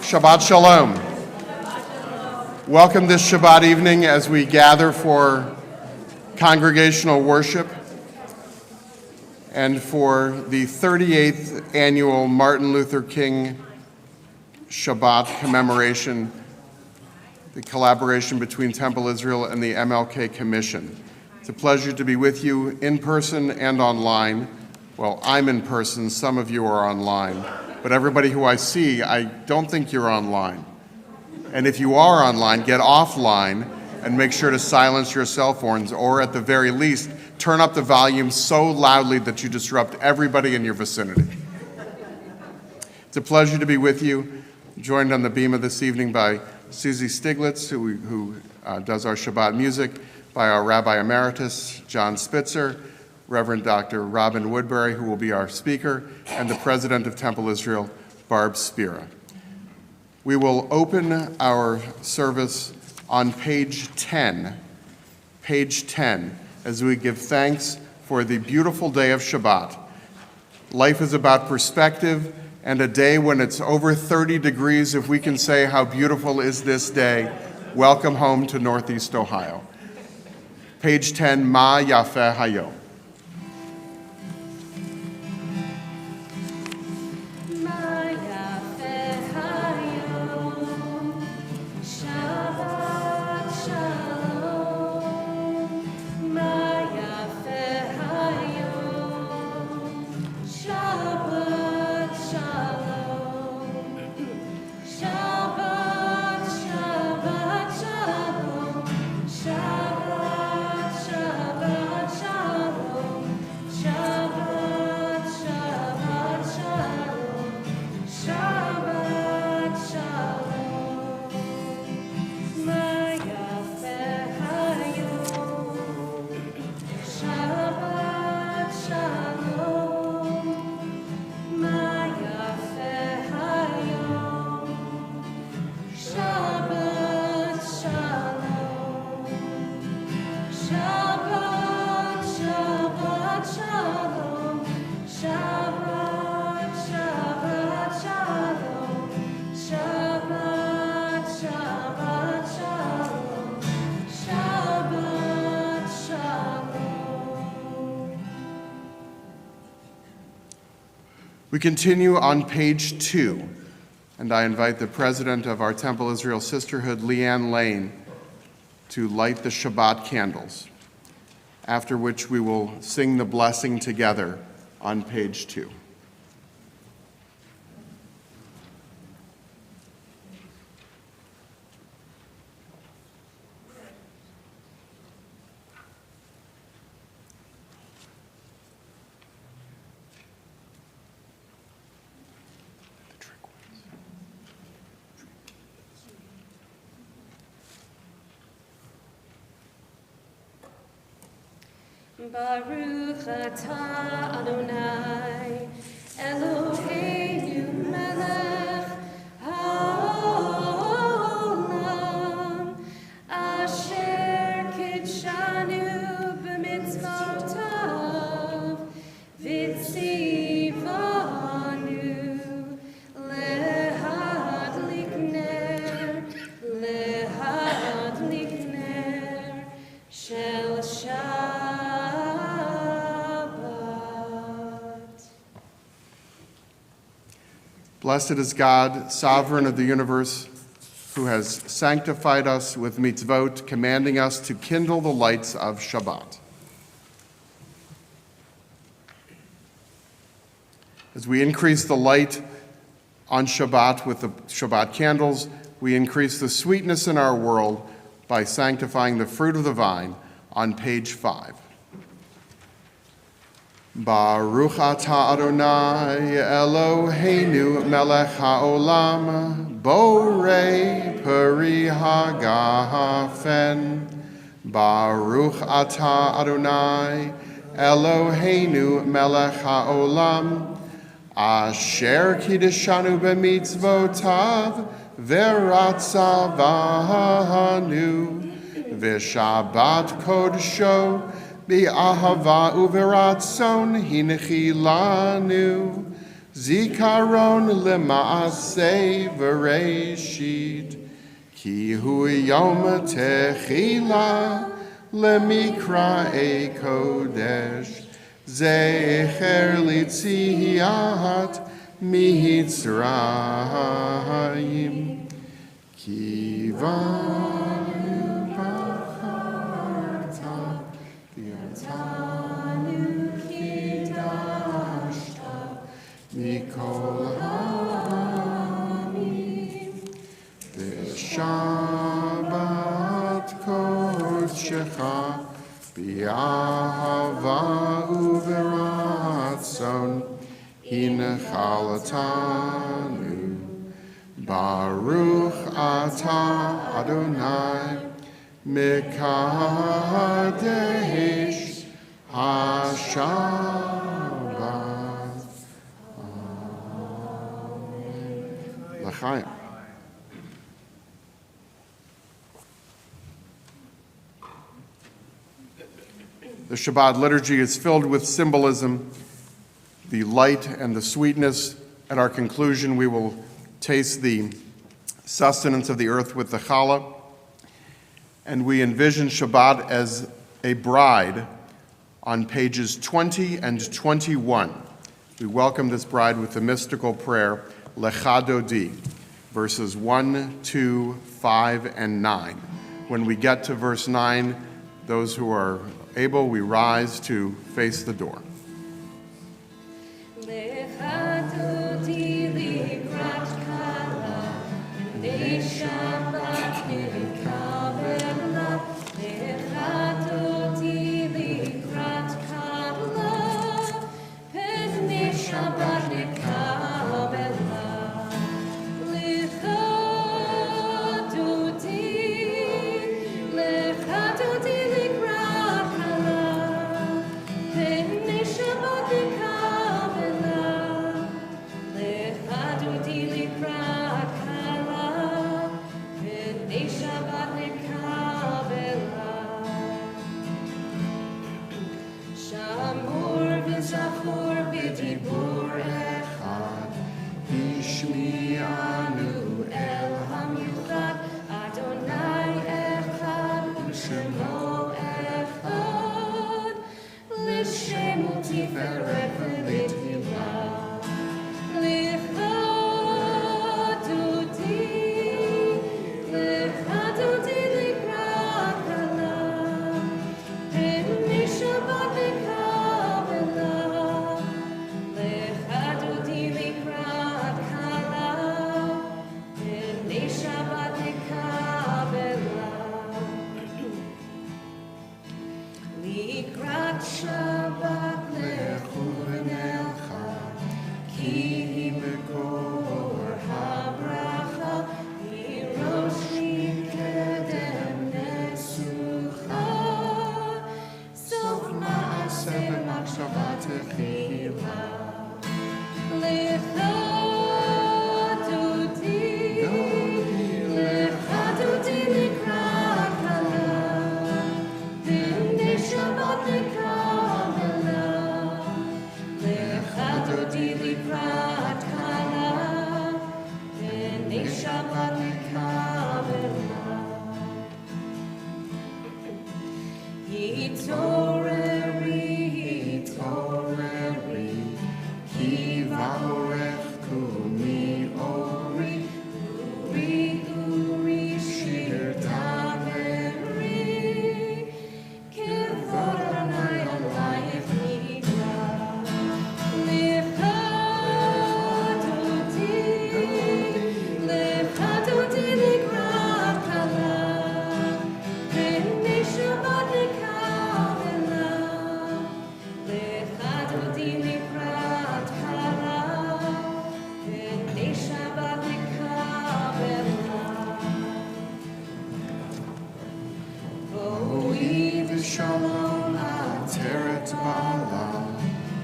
Shabbat Shalom. Welcome this Shabbat evening as we gather for congregational worship and for the 38th annual Martin Luther King Shabbat commemoration, the collaboration between Temple Israel and the MLK Commission. It's a pleasure to be with you in person and online. Well, I'm in person, some of you are online. But everybody who I see, I don't think you're online. And if you are online, get offline and make sure to silence your cell phones, or at the very least, turn up the volume so loudly that you disrupt everybody in your vicinity. It's a pleasure to be with you, joined on the bema this evening by Susie Stiglitz, who does our Shabbat music, by our Rabbi Emeritus, John Spitzer, Reverend Dr. Robin Woodbury, who will be our speaker, and the President of Temple Israel, Barb Spira. We will open our service on page 10, as we give thanks for the beautiful day of Shabbat. Life is about perspective, and a day when it's over 30 degrees, if we can say how beautiful is this day, welcome home to Northeast Ohio. Page 10, Ma Yafeh Hayom. We continue on page 2, and I invite the president of our Temple Israel Sisterhood, Leanne Lane, to light the Shabbat candles, after which we will sing the blessing together on page 2. Baruch atah Adonai, Eloheinu melech haolam, asher kitshanu b'mitzvotav, v'tzivanu lehadlik ner shel Shabbat. Blessed is God, sovereign of the universe, who has sanctified us with mitzvot, commanding us to kindle the lights of Shabbat. As we increase the light on Shabbat with the Shabbat candles, we increase the sweetness in our world by sanctifying the fruit of the vine on page 5. Baruch atah Adonai Eloheinu melech haolam borei peri hagafen. Baruch atah Adonai Eloheinu melech haolam asher kiddushanu b'mitzvotav v'ratzavanu v'shabbat kodesho Bi'ahava uveratzon hinechi lanu zikaron lema'aseh v'reishit ki hu yom techila lemikra'ei kodesh zecher litziat mitzrayim kivan Mikol ha'amim v'shabbat kodshecha bi'ahava uveratzon hinechalatanu Baruch atah Adonai mekadesh haShabbat. L'chaim. The Shabbat liturgy is filled with symbolism, the light and the sweetness. At our conclusion, we will taste the sustenance of the earth with the challah, and we envision Shabbat as a bride on pages 20 and 21. We welcome this bride with the mystical prayer, Lecha Dodi, verses 1, 2, 5, and 9. When we get to verse 9, those who are able, we rise to face the door. Lecha Dodi likrat kala, Bnei Shabbat nikabela. Lecha Dodi likrat kala, Bnei Shabbat nikabela. Lecha Dodi likrat kala, Bnei Shabbat nikabela. Lecha Dodi likrat kala, Bnei Shabbat nikabela. Shamur v'zachor b'dibur echad, Hishmi'anu el hamichad, Adonai echad u'shemo echad, L'shem u'tiferet v'letila. Lecha Dodi likrat kala, Bnei Shabbat nikabela. Lecha Dodi likrat kala, Bnei Shabbat nikabela. Likrat Shabbat lechu v'nelcha, ki hi b'kor habracha, mirosh mikedem nesucha, sof ma'aseh b'machshava techila. Lecha Dodi likrat kala, Bnei Shabbat nikabela. Lecha Dodi likrat kala, Yit ba'ala,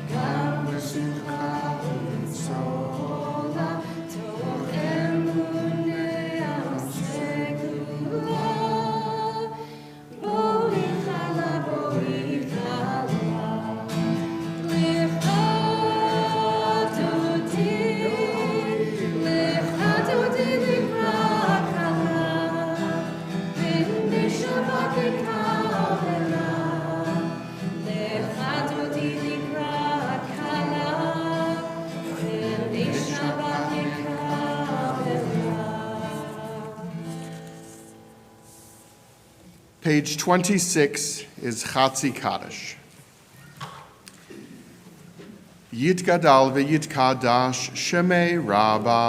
gam b'simcha u'b'tzola, תוך אמוניה וסגולה. בואי חלה, בואי חלה, לך דודי לקראת כלה, ובשבת נקרא. לך דודי לקראת כלה, ובשבת נקרא. Page 26 is Chatzi Kaddish. Yitgadal v'yitkadash shemei rabba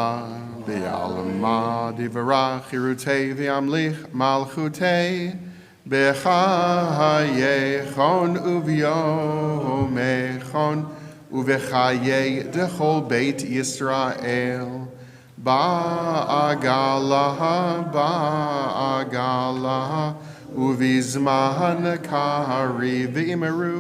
b'yalma divarach hirutei v'yamlich malchutei b'chayechon uv'yomechon uv'chayei dechol beit Yisrael ba'agala uvizman kari v'imeru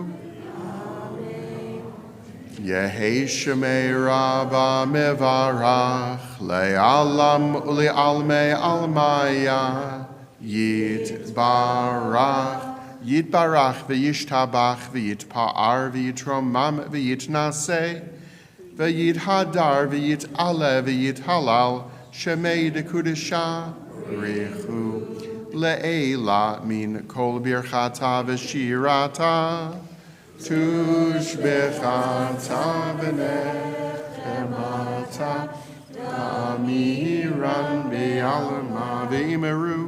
Yehi Shemei Rabba Mevarach Le'alam U'Le'almei Almaya Yitbarach V'yishtabach V'yitpa'ar V'yitromam V'yitnaseh V'yithadar V'yit'ale V'yithalal Shemei Dekudesha Richu Le'ela Min Kol Birchata V'shirata Tushbechata v'nechemata Amiran bi'alma v'imeru.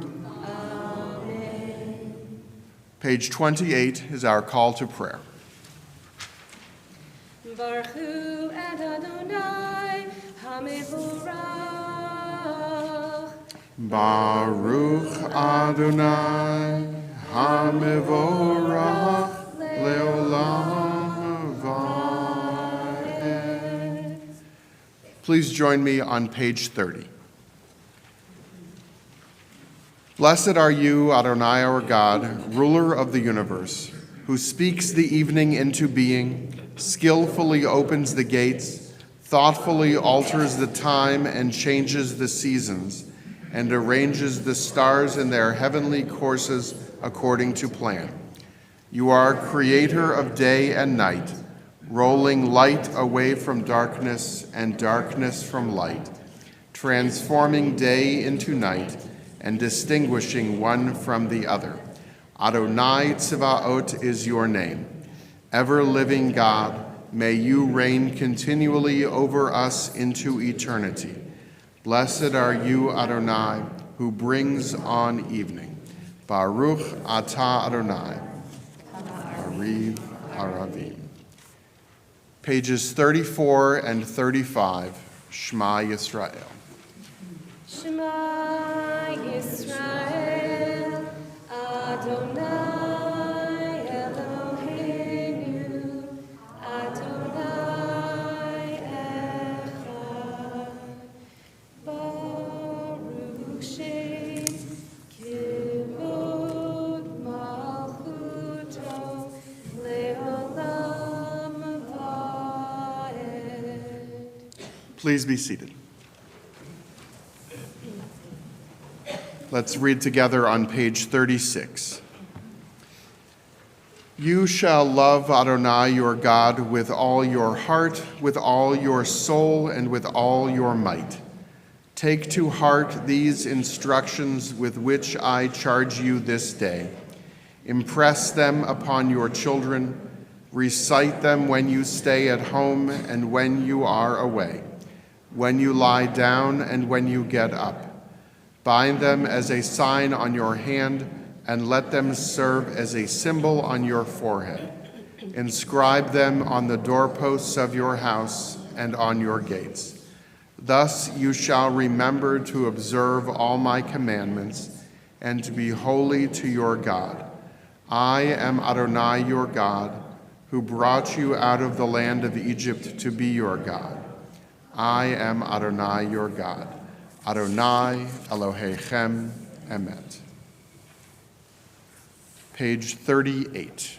Page 28 is our call to prayer. Baruch hu Adonai HaMevorach. Baruch Adonai HaMevorach Le'olam Va'ed. Please join me on page 30. Blessed are you, Adonai our God, ruler of the universe, who speaks the evening into being, skillfully opens the gates, thoughtfully alters the time and changes the seasons, and arranges the stars in their heavenly courses according to plan. You are creator of day and night, rolling light away from darkness and darkness from light, transforming day into night and distinguishing one from the other. Adonai Tzevaot is your name. Ever-living God, may you reign continually over us into eternity. Blessed are you, Adonai, who brings on evening. Baruch atah Adonai. Hariv Haravim. Pages 34 and 35, Shema Yisrael. Shema Yisrael, Adonai Eloheinu, Adonai Echad. Baruch Shem Kivod Malchuto Le'olam Va'ed. Please be seated. Let's read together on page 36. You shall love Adonai your God with all your heart, with all your soul, and with all your might. Take to heart these instructions with which I charge you this day. Impress them upon your children. Recite them when you stay at home and when you are away, when you lie down and when you get up. Bind them as a sign on your hand and let them serve as a symbol on your forehead. Inscribe them on the doorposts of your house and on your gates. Thus you shall remember to observe all my commandments and to be holy to your God. I am Adonai your God, who brought you out of the land of Egypt to be your God. I am Adonai your God. Adonai Elohechem Emet. Page 38.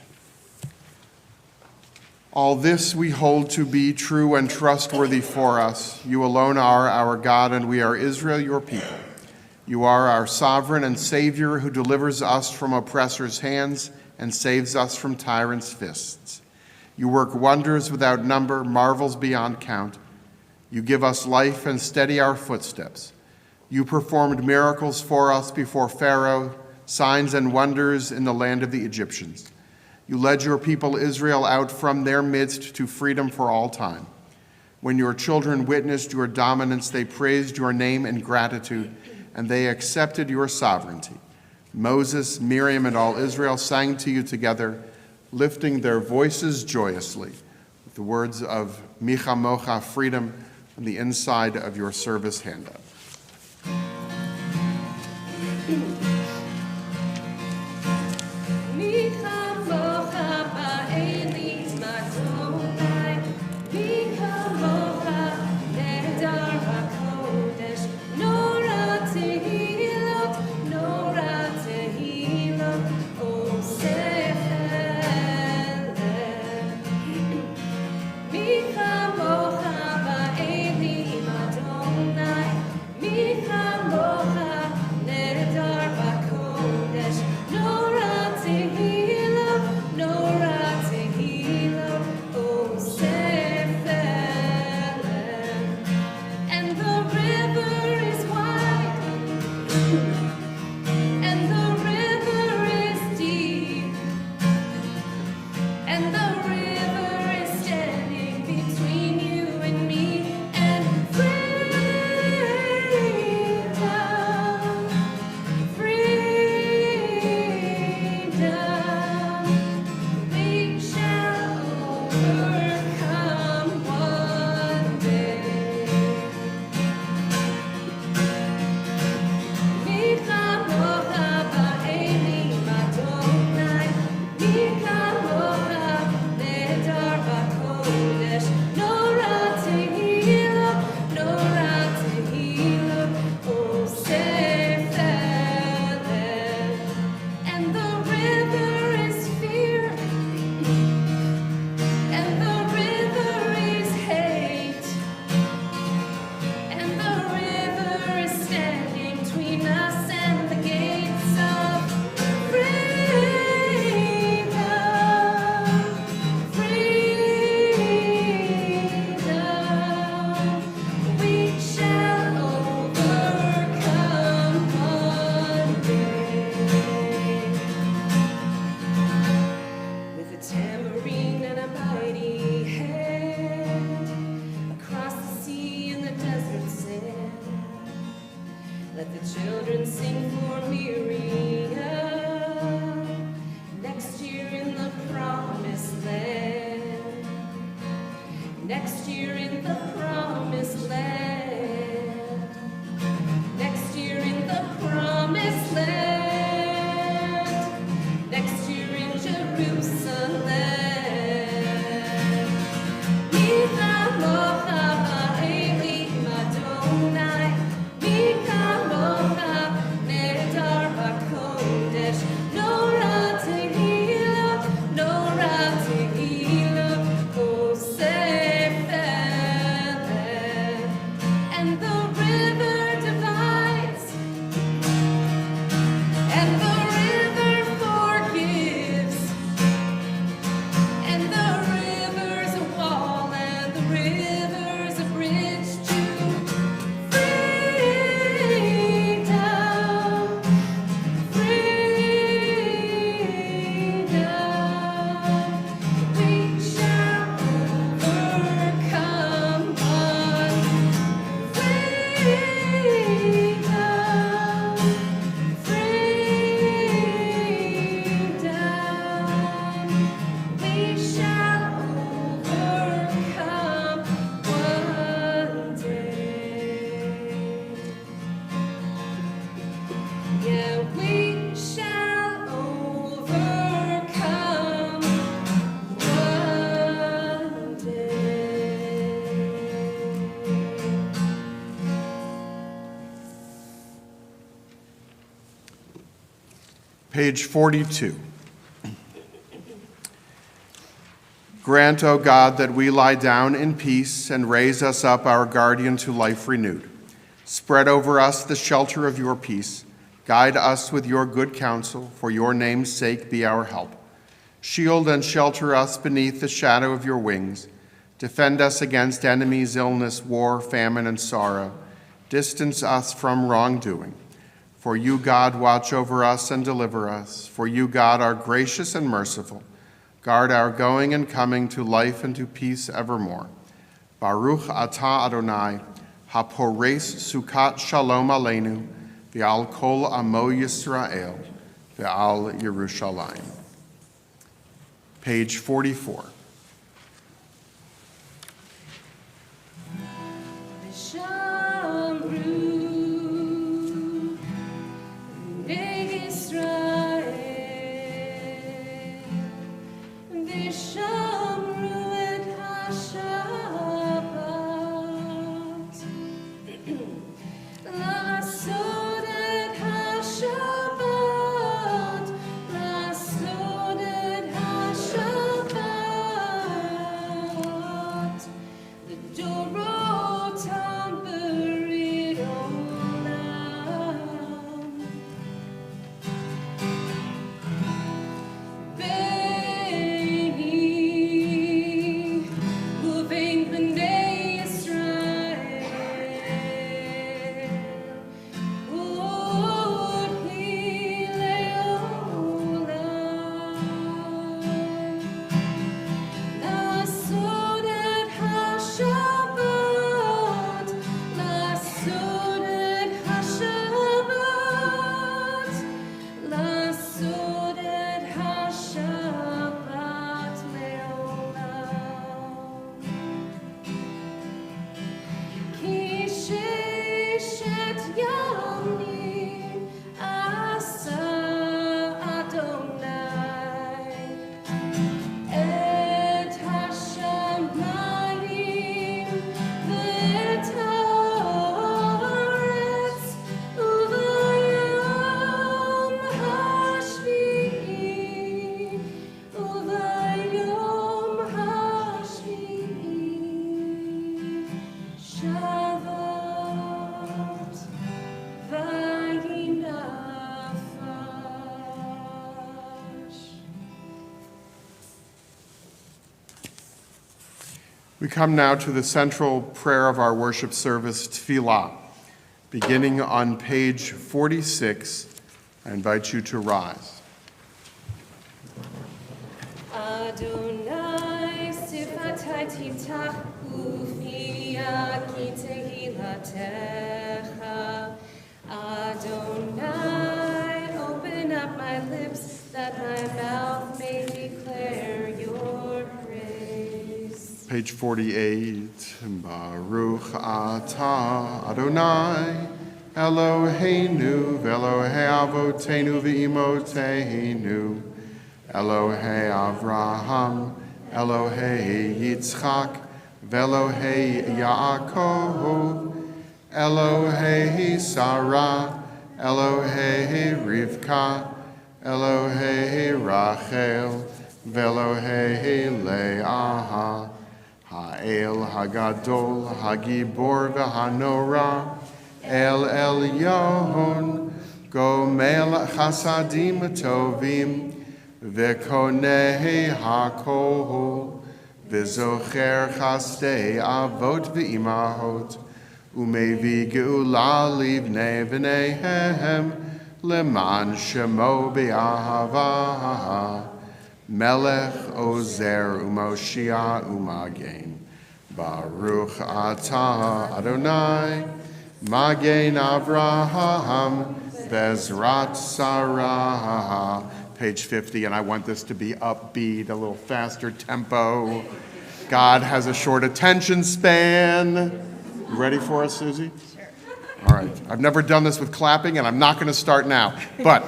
All this we hold to be true and trustworthy for us. You alone are our God, and we are Israel, your people. You are our sovereign and Savior who delivers us from oppressors' hands and saves us from tyrants' fists. You work wonders without number, marvels beyond count. You give us life and steady our footsteps. You performed miracles for us before Pharaoh, signs and wonders in the land of the Egyptians. You led your people Israel out from their midst to freedom for all time. When your children witnessed your dominance, they praised your name in gratitude, and they accepted your sovereignty. Moses, Miriam, and all Israel sang to you together, lifting their voices joyously with the words of Micha Mocha, freedom, on the inside of your service handout. Page 42. Grant, O God, that we lie down in peace and raise us up, our guardian, to life renewed. Spread over us the shelter of your peace. Guide us with your good counsel. For your name's sake, be our help. Shield and shelter us beneath the shadow of your wings. Defend us against enemies, illness, war, famine, and sorrow. Distance us from wrongdoing. For you, God, watch over us and deliver us. For you, God, are gracious and merciful. Guard our going and coming to life and to peace evermore. Baruch atah Adonai, hapores sukat shalom aleinu, ve'al kol amo Yisrael, ve'al Yerushalayim. Page 44. We come now to the central prayer of our worship service, Tefillah, beginning on page 46. I invite you to rise. Adonai sifatai titach ufia ki tehilatecha. Adonai, open up my lips that my mouth may declare your praise. Page 48, Baruch atah Adonai, Eloheinu v'Elohei avotenu v'imoteinu, Elohei Avraham, Elohei Yitzchak, v'Elohei Yaakov, Elohei Sarah, Elohei Rivka, Elohei Rachel, v'Elohei Leah, Ha'el Hagadol, Hagibor v'Hanora, El Elyon, Gomel Chasadim Tovim, V'konei HaKol, V'zocher Chasdei Avot V'imahot, Umevi Geula Livnei V'neihem, Leman Shemo B'Ahava, Melech Ozer Umoshia Umagen, Baruch atah Adonai, Magen Avraham, Bezrat Sarah. Page 50, and I want this to be upbeat, a little faster tempo. God has a short attention span. You ready for us, Susie? Sure. All right. I've never done this with clapping, and I'm not going to start now. But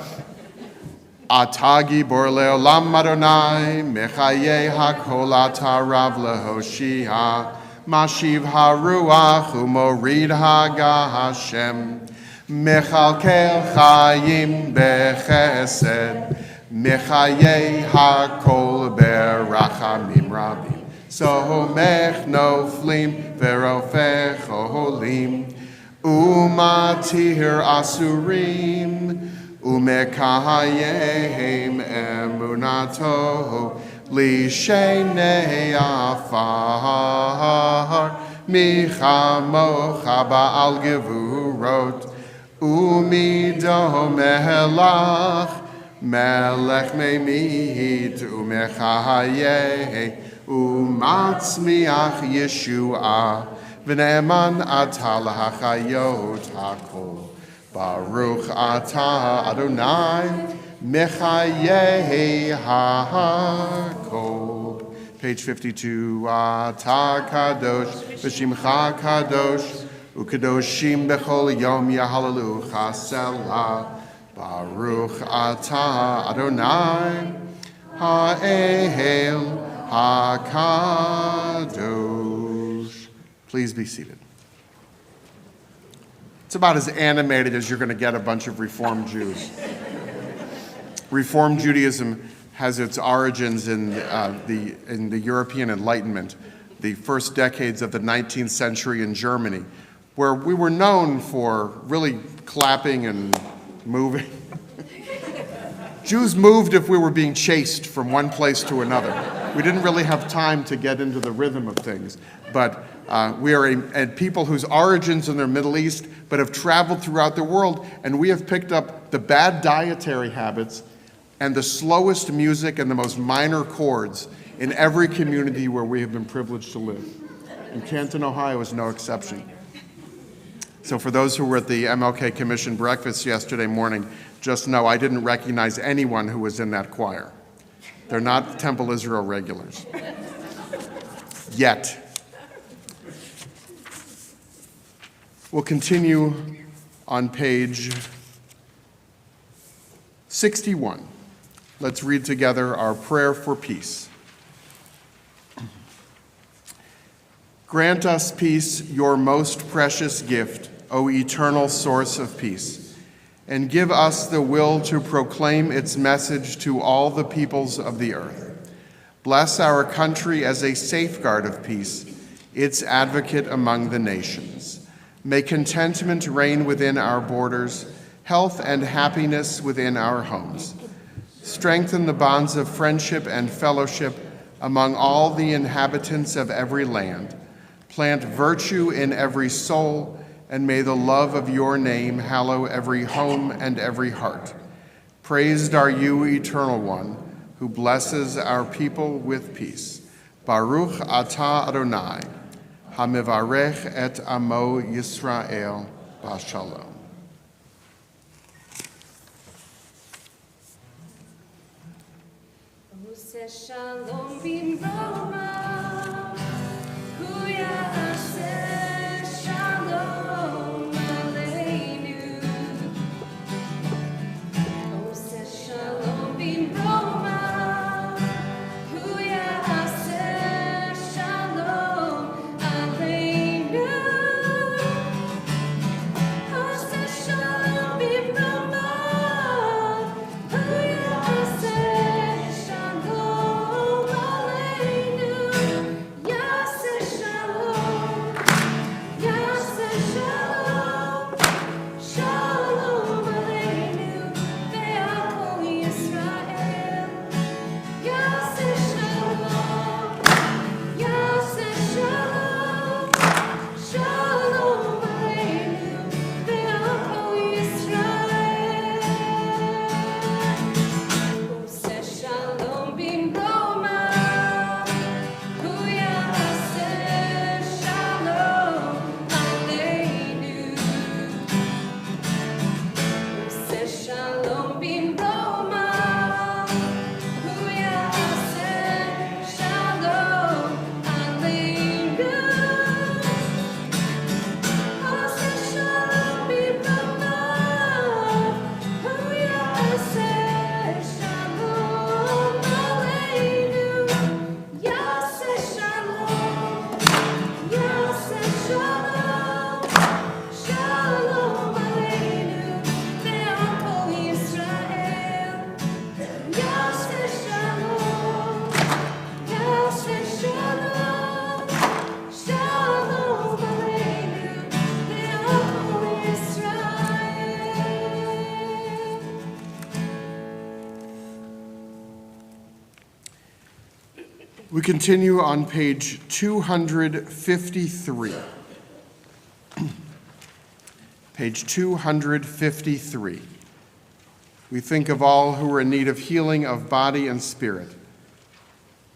Atagi Borleo Lam Adonai, Mechaye HaKol Atarav Lehoshia, Mashiv HaRuach Umorid Haga Hashem, Mechalkel Chayim Bechesed, Mechaye HaKol berachamim rabim. Somech noflim verofech olim. Umatir asurim. Umekahayehem emunato. Lishenei afar. Michamocha ba'al gevurot. Umido melach. Melech memit umechayeh umatzmiach Yeshua v'ne'eman ata lahachayot hakol Baruch ata Adonai mechayeh hakol. Page 52. Ata kadosh v'shimcha kadosh ukadoshim bechol yom yahalalucha selah. Baruch atah Adonai ha'ehel ha'kadosh. Please be seated. It's about as animated as you're going to get a bunch of Reform Jews. Reform Judaism has its origins in the European Enlightenment, the first decades of the 19th century in Germany, where we were known for really clapping and moving. Jews moved if we were being chased from one place to another. We didn't really have time to get into the rhythm of things. But we are a people whose origins in the Middle East, but have traveled throughout the world, and we have picked up the bad dietary habits and the slowest music and the most minor chords in every community where we have been privileged to live. And Canton, Ohio is no exception. So for those who were at the MLK Commission breakfast yesterday morning, just know I didn't recognize anyone who was in that choir. They're not Temple Israel regulars. Yet. We'll continue on page 61. Let's read together our prayer for peace. Grant us peace, your most precious gift, O eternal source of peace, and give us the will to proclaim its message to all the peoples of the earth. Bless our country as a safeguard of peace, its advocate among the nations. May contentment reign within our borders, health and happiness within our homes. Strengthen the bonds of friendship and fellowship among all the inhabitants of every land. Plant virtue in every soul, and may the love of your name hallow every home and every heart. Praised are you, Eternal One, who blesses our people with peace. Baruch atah Adonai, hamivarech et amo Yisrael b'shalom. Shalom bin Roma, Kuya Shalom Aleinu. Oh, Shalom bin Roma, Kuya Shalom Aleinu. Oh, Shalom bin Roma, Kuya Shalom Aleinu. We continue on page 253. Page 253. We think of all who are in need of healing of body and spirit.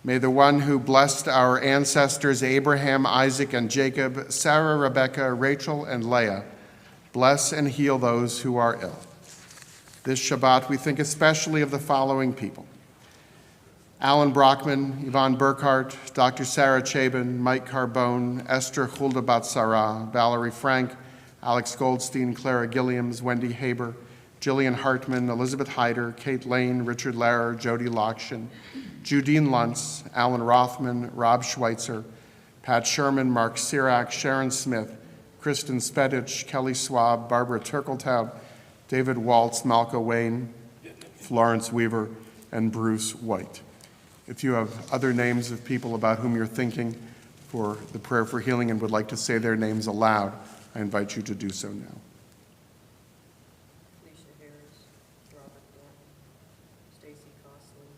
May the one who blessed our ancestors Abraham, Isaac, and Jacob, Sarah, Rebekah, Rachel, and Leah, bless and heal those who are ill. This Shabbat we think especially of the following people: Alan Brockman, Yvonne Burkhart, Dr. Sarah Chabin, Mike Carbone, Esther Hulda Batsara, Valerie Frank, Alex Goldstein, Clara Gilliams, Wendy Haber, Jillian Hartman, Elizabeth Hyder, Kate Lane, Richard Lehrer, Jody Lockshin, Judine Luntz, Alan Rothman, Rob Schweitzer, Pat Sherman, Mark Sirac, Sharon Smith, Kristen Spedich, Kelly Swab, Barbara Turkeltaub, David Waltz, Malka Wayne, Florence Weaver, and Bruce White. If you have other names of people about whom you're thinking for the prayer for healing and would like to say their names aloud, I invite you to do so now. Alicia Harris, Robert Dorn, Stacy Costley.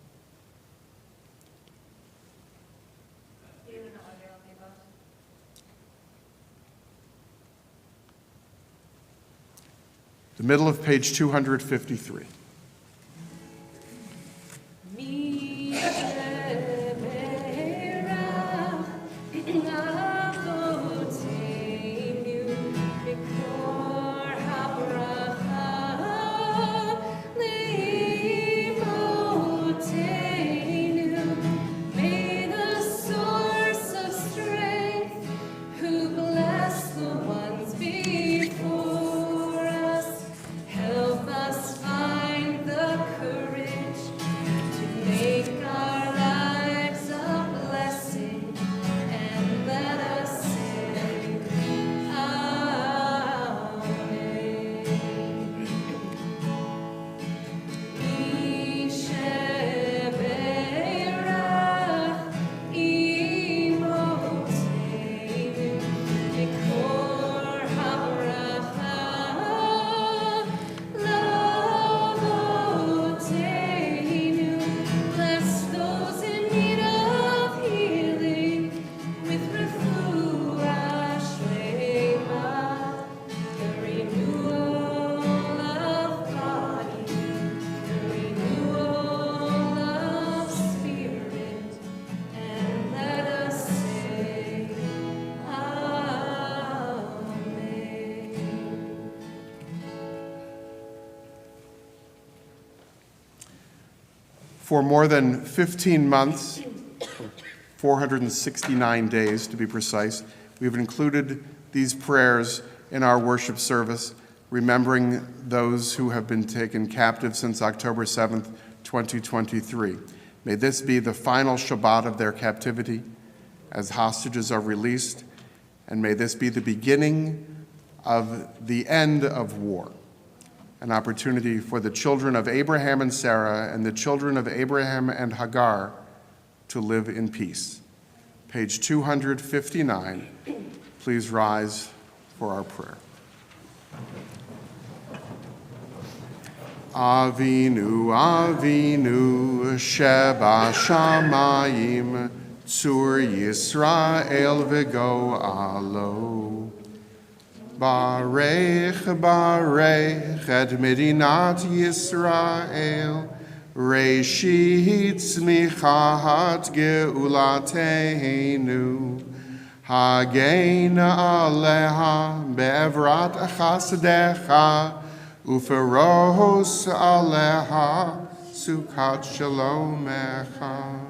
The middle of page 253. For more than 15 months, 469 days to be precise, we've included these prayers in our worship service, remembering those who have been taken captive since October 7th, 2023. May this be the final Shabbat of their captivity as hostages are released, and may this be the beginning of the end of war, an opportunity for the children of Abraham and Sarah and the children of Abraham and Hagar to live in peace. Page 259, please rise for our prayer. Avinu, Avinu, Sheba Shamayim, Tzur Yisrael v'go alo. Barech, Barech, et Medinat Yisrael, Reshit Tzmichat Geulateinu, Hagein Aleha Be'evrat Chasadecha, Uferos Aleha Sukat Shalomecha.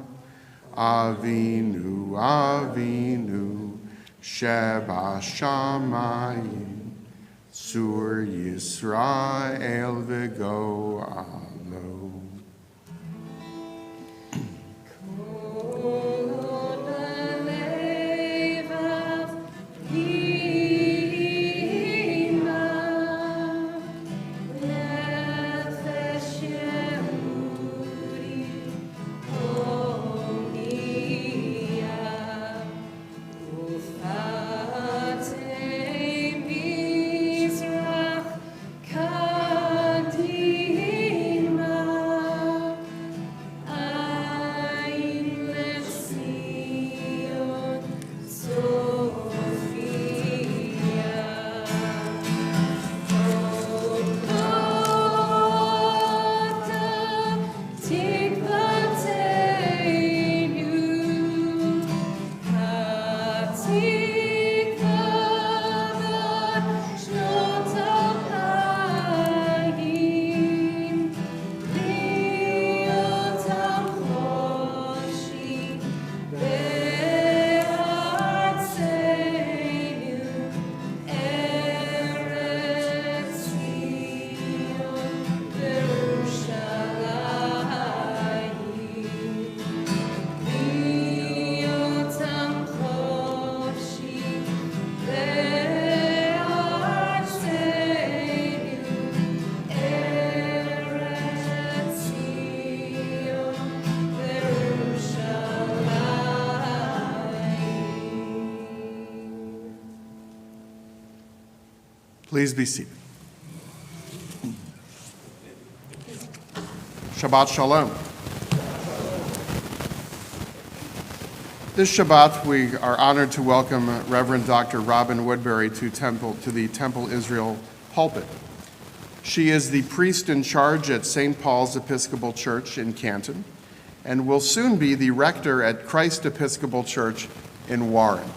Avinu, Avinu, Sheba Shamayim, Tzur Yisrael v'go alo. Kadima Please be seated. Shabbat Shalom. This Shabbat, we are honored to welcome Reverend Dr. Robin Woodbury to the Temple Israel pulpit. She is the priest in charge at St. Paul's Episcopal Church in Canton and will soon be the rector at Christ Episcopal Church in Warren.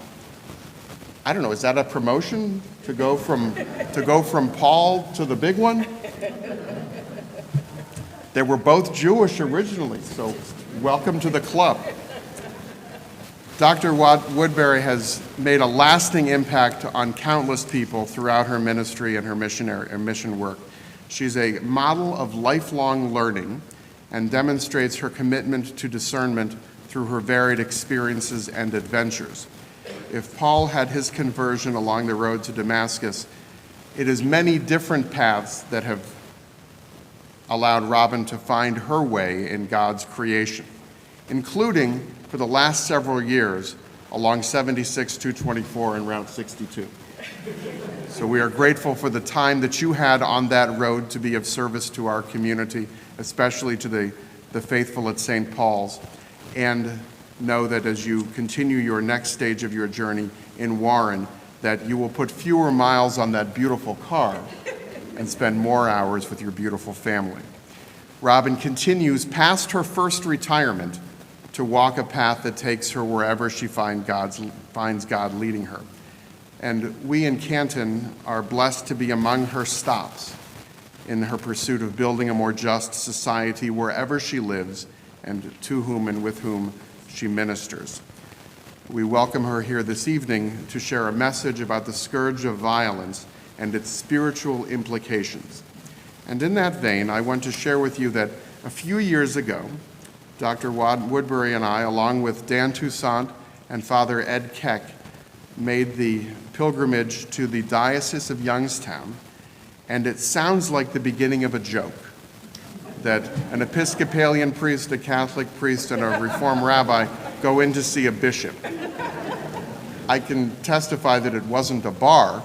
I don't know, is that a promotion to go from Paul to the big one? They were both Jewish originally, so welcome to the club. Dr. Woodbury has made a lasting impact on countless people throughout her ministry and her mission work. She's a model of lifelong learning and demonstrates her commitment to discernment through her varied experiences and adventures. If Paul had his conversion along the road to Damascus, it is many different paths that have allowed Robin to find her way in God's creation, including for the last several years along 76, 224, and Route 62. So we are grateful for the time that you had on that road to be of service to our community, especially to the faithful at St. Paul's, and know that as you continue your next stage of your journey in Warren, that you will put fewer miles on that beautiful car and spend more hours with your beautiful family. Robin continues past her first retirement to walk a path that takes her wherever she finds God leading her. And we in Canton are blessed to be among her stops in her pursuit of building a more just society wherever she lives and to whom and with whom she ministers. We welcome her here this evening to share a message about the scourge of violence and its spiritual implications. And in that vein, I want to share with you that a few years ago, Dr. Woodbury and I, along with Dan Toussaint and Father Ed Keck, made the pilgrimage to the Diocese of Youngstown, and it sounds like the beginning of a joke, that an Episcopalian priest, a Catholic priest, and a Reformed rabbi go in to see a bishop. I can testify that it wasn't a bar,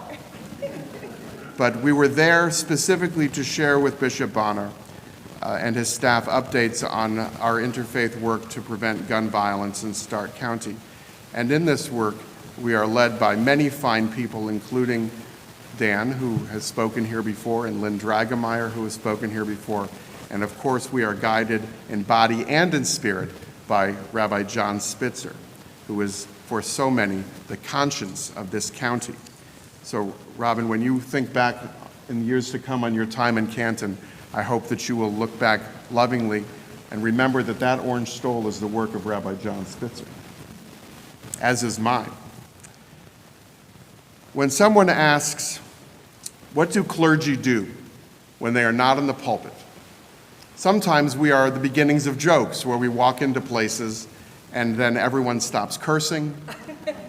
but we were there specifically to share with Bishop Bonner and his staff updates on our interfaith work to prevent gun violence in Stark County. And in this work, we are led by many fine people, including Dan, who has spoken here before, and Lynn Dragemeyer, who has spoken here before. And of course, we are guided in body and in spirit by Rabbi John Spitzer, who is, for so many, the conscience of this county. So, Robin, when you think back in years to come on your time in Canton, I hope that you will look back lovingly and remember that that orange stole is the work of Rabbi John Spitzer, as is mine. When someone asks, what do clergy do when they are not in the pulpit? Sometimes we are the beginnings of jokes where we walk into places and then everyone stops cursing,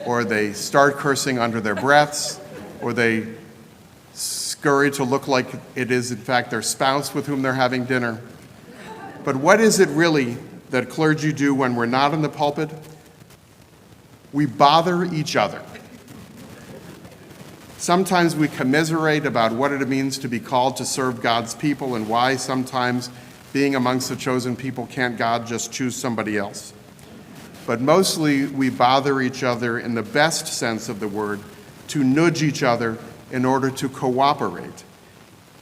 or they start cursing under their breaths, or they scurry to look like it is in fact their spouse with whom they're having dinner. But what is it really that clergy do when we're not in the pulpit? We bother each other. Sometimes we commiserate about what it means to be called to serve God's people and why sometimes being amongst the chosen people can't God just choose somebody else. But mostly we bother each other in the best sense of the word, to nudge each other in order to cooperate,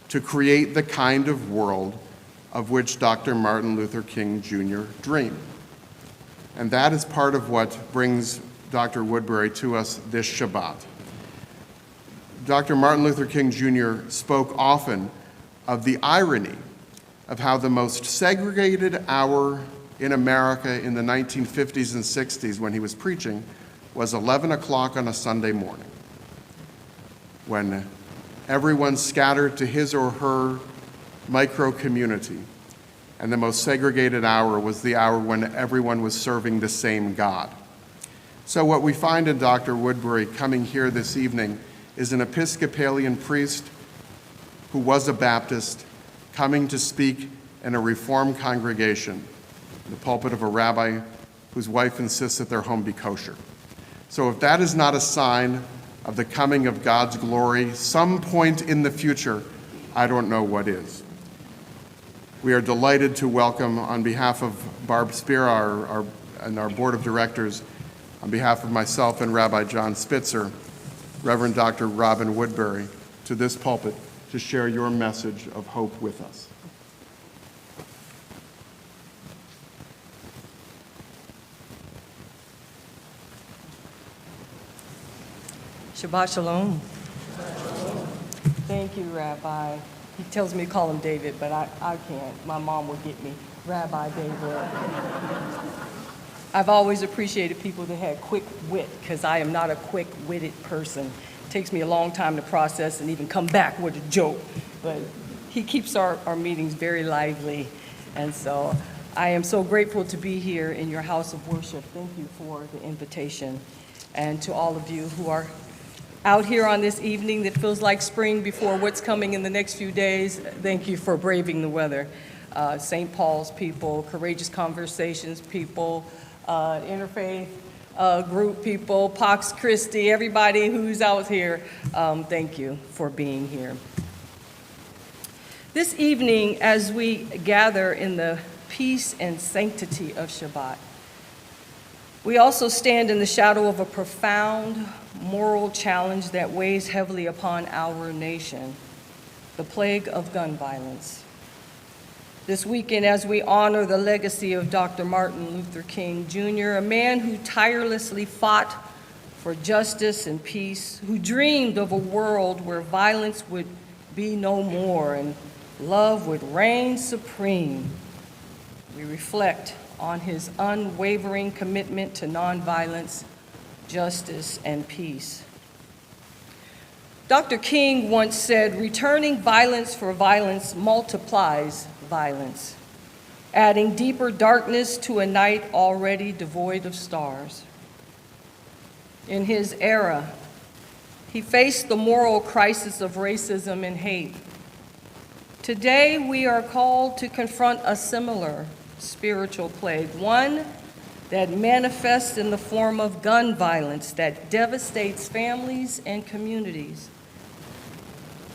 to create the kind of world of which Dr. Martin Luther King Jr. dreamed. And that is part of what brings Dr. Woodbury to us this Shabbat. Dr. Martin Luther King Jr. spoke often of the irony of how the most segregated hour in America in the 1950s and 60s when he was preaching was 11 o'clock on a Sunday morning, when everyone scattered to his or her micro-community, and the most segregated hour was the hour when everyone was serving the same God. So what we find in Dr. Woodbury coming here this evening is an Episcopalian priest who was a Baptist coming to speak in a Reformed congregation, in the pulpit of a rabbi whose wife insists that their home be kosher. So if that is not a sign of the coming of God's glory some point in the future, I don't know what is. We are delighted to welcome, on behalf of Barb Spear and our board of directors, on behalf of myself and Rabbi John Spitzer, Reverend Dr. Robin Woodbury, to this pulpit to share your message of hope with us. Shabbat Shalom. Thank you, Rabbi. He tells me to call him David, but I can't. My mom would get me. Rabbi David. I've always appreciated people that had quick wit, because I am not a quick-witted person. It takes me a long time to process and even come back with a joke. But he keeps our meetings very lively. And so I am so grateful to be here in your house of worship. Thank you for the invitation. And to all of you who are out here on this evening that feels like spring before what's coming in the next few days, thank you for braving the weather. St. Paul's people, Courageous Conversations people, Interfaith group people, Pax Christi, everybody who's out here, thank you for being here. This evening, as we gather in the peace and sanctity of Shabbat, we also stand in the shadow of a profound moral challenge that weighs heavily upon our nation, the plague of gun violence. This weekend, as we honor the legacy of Dr. Martin Luther King Jr., a man who tirelessly fought for justice and peace, who dreamed of a world where violence would be no more and love would reign supreme, we reflect on his unwavering commitment to nonviolence, justice, and peace. Dr. King once said, "Returning violence for violence multiplies violence, adding deeper darkness to a night already devoid of stars." In his era, he faced the moral crisis of racism and hate. Today, we are called to confront a similar spiritual plague, one that manifests in the form of gun violence that devastates families and communities.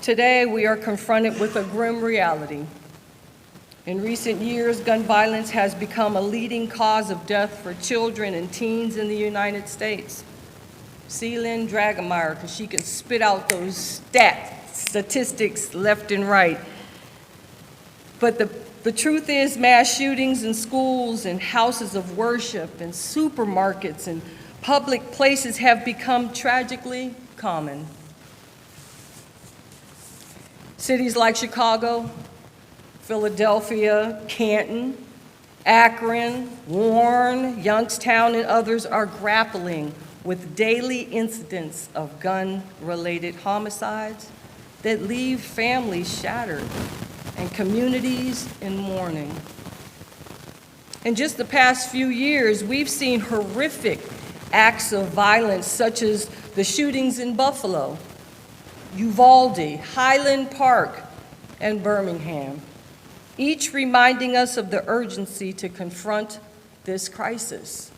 Today, we are confronted with a grim reality. In recent years, gun violence has become a leading cause of death for children and teens in the United States. See Lynn Dragemeyer, because she can spit out those statistics left and right. But the truth is, mass shootings in schools and houses of worship and supermarkets and public places have become tragically common. Cities like Chicago, Philadelphia, Canton, Akron, Warren, Youngstown, and others are grappling with daily incidents of gun-related homicides that leave families shattered and communities in mourning. In just the past few years, we've seen horrific acts of violence, such as the shootings in Buffalo, Uvalde, Highland Park, and Birmingham, each reminding us of the urgency to confront this crisis.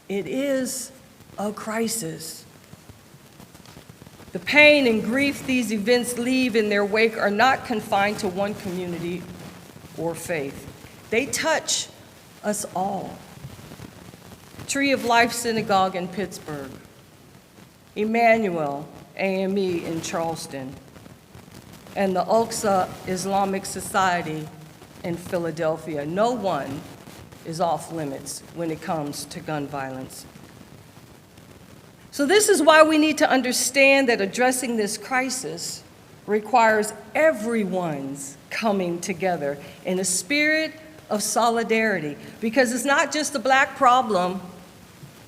It is a crisis. The pain and grief these events leave in their wake are not confined to one community or faith. They touch us all. Tree of Life Synagogue in Pittsburgh, Emmanuel AME in Charleston, and the Al-Aqsa Islamic Society in Philadelphia. No one is off limits when it comes to gun violence. So this is why we need to understand that addressing this crisis requires everyone's coming together in a spirit of solidarity, because it's not just a black problem,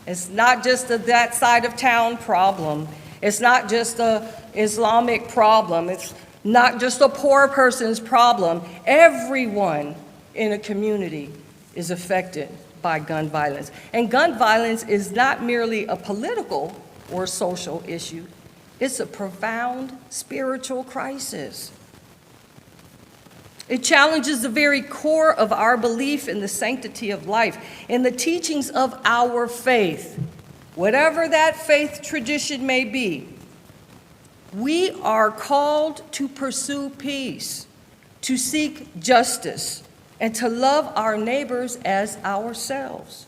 it's not just a that side of town problem, it's not just a Islamic problem, it's not just a poor person's problem. Everyone in a community is affected by gun violence. And gun violence is not merely a political or social issue, it's a profound spiritual crisis. It challenges the very core of our belief in the sanctity of life, in the teachings of our faith. Whatever that faith tradition may be, we are called to pursue peace, to seek justice, and to love our neighbors as ourselves.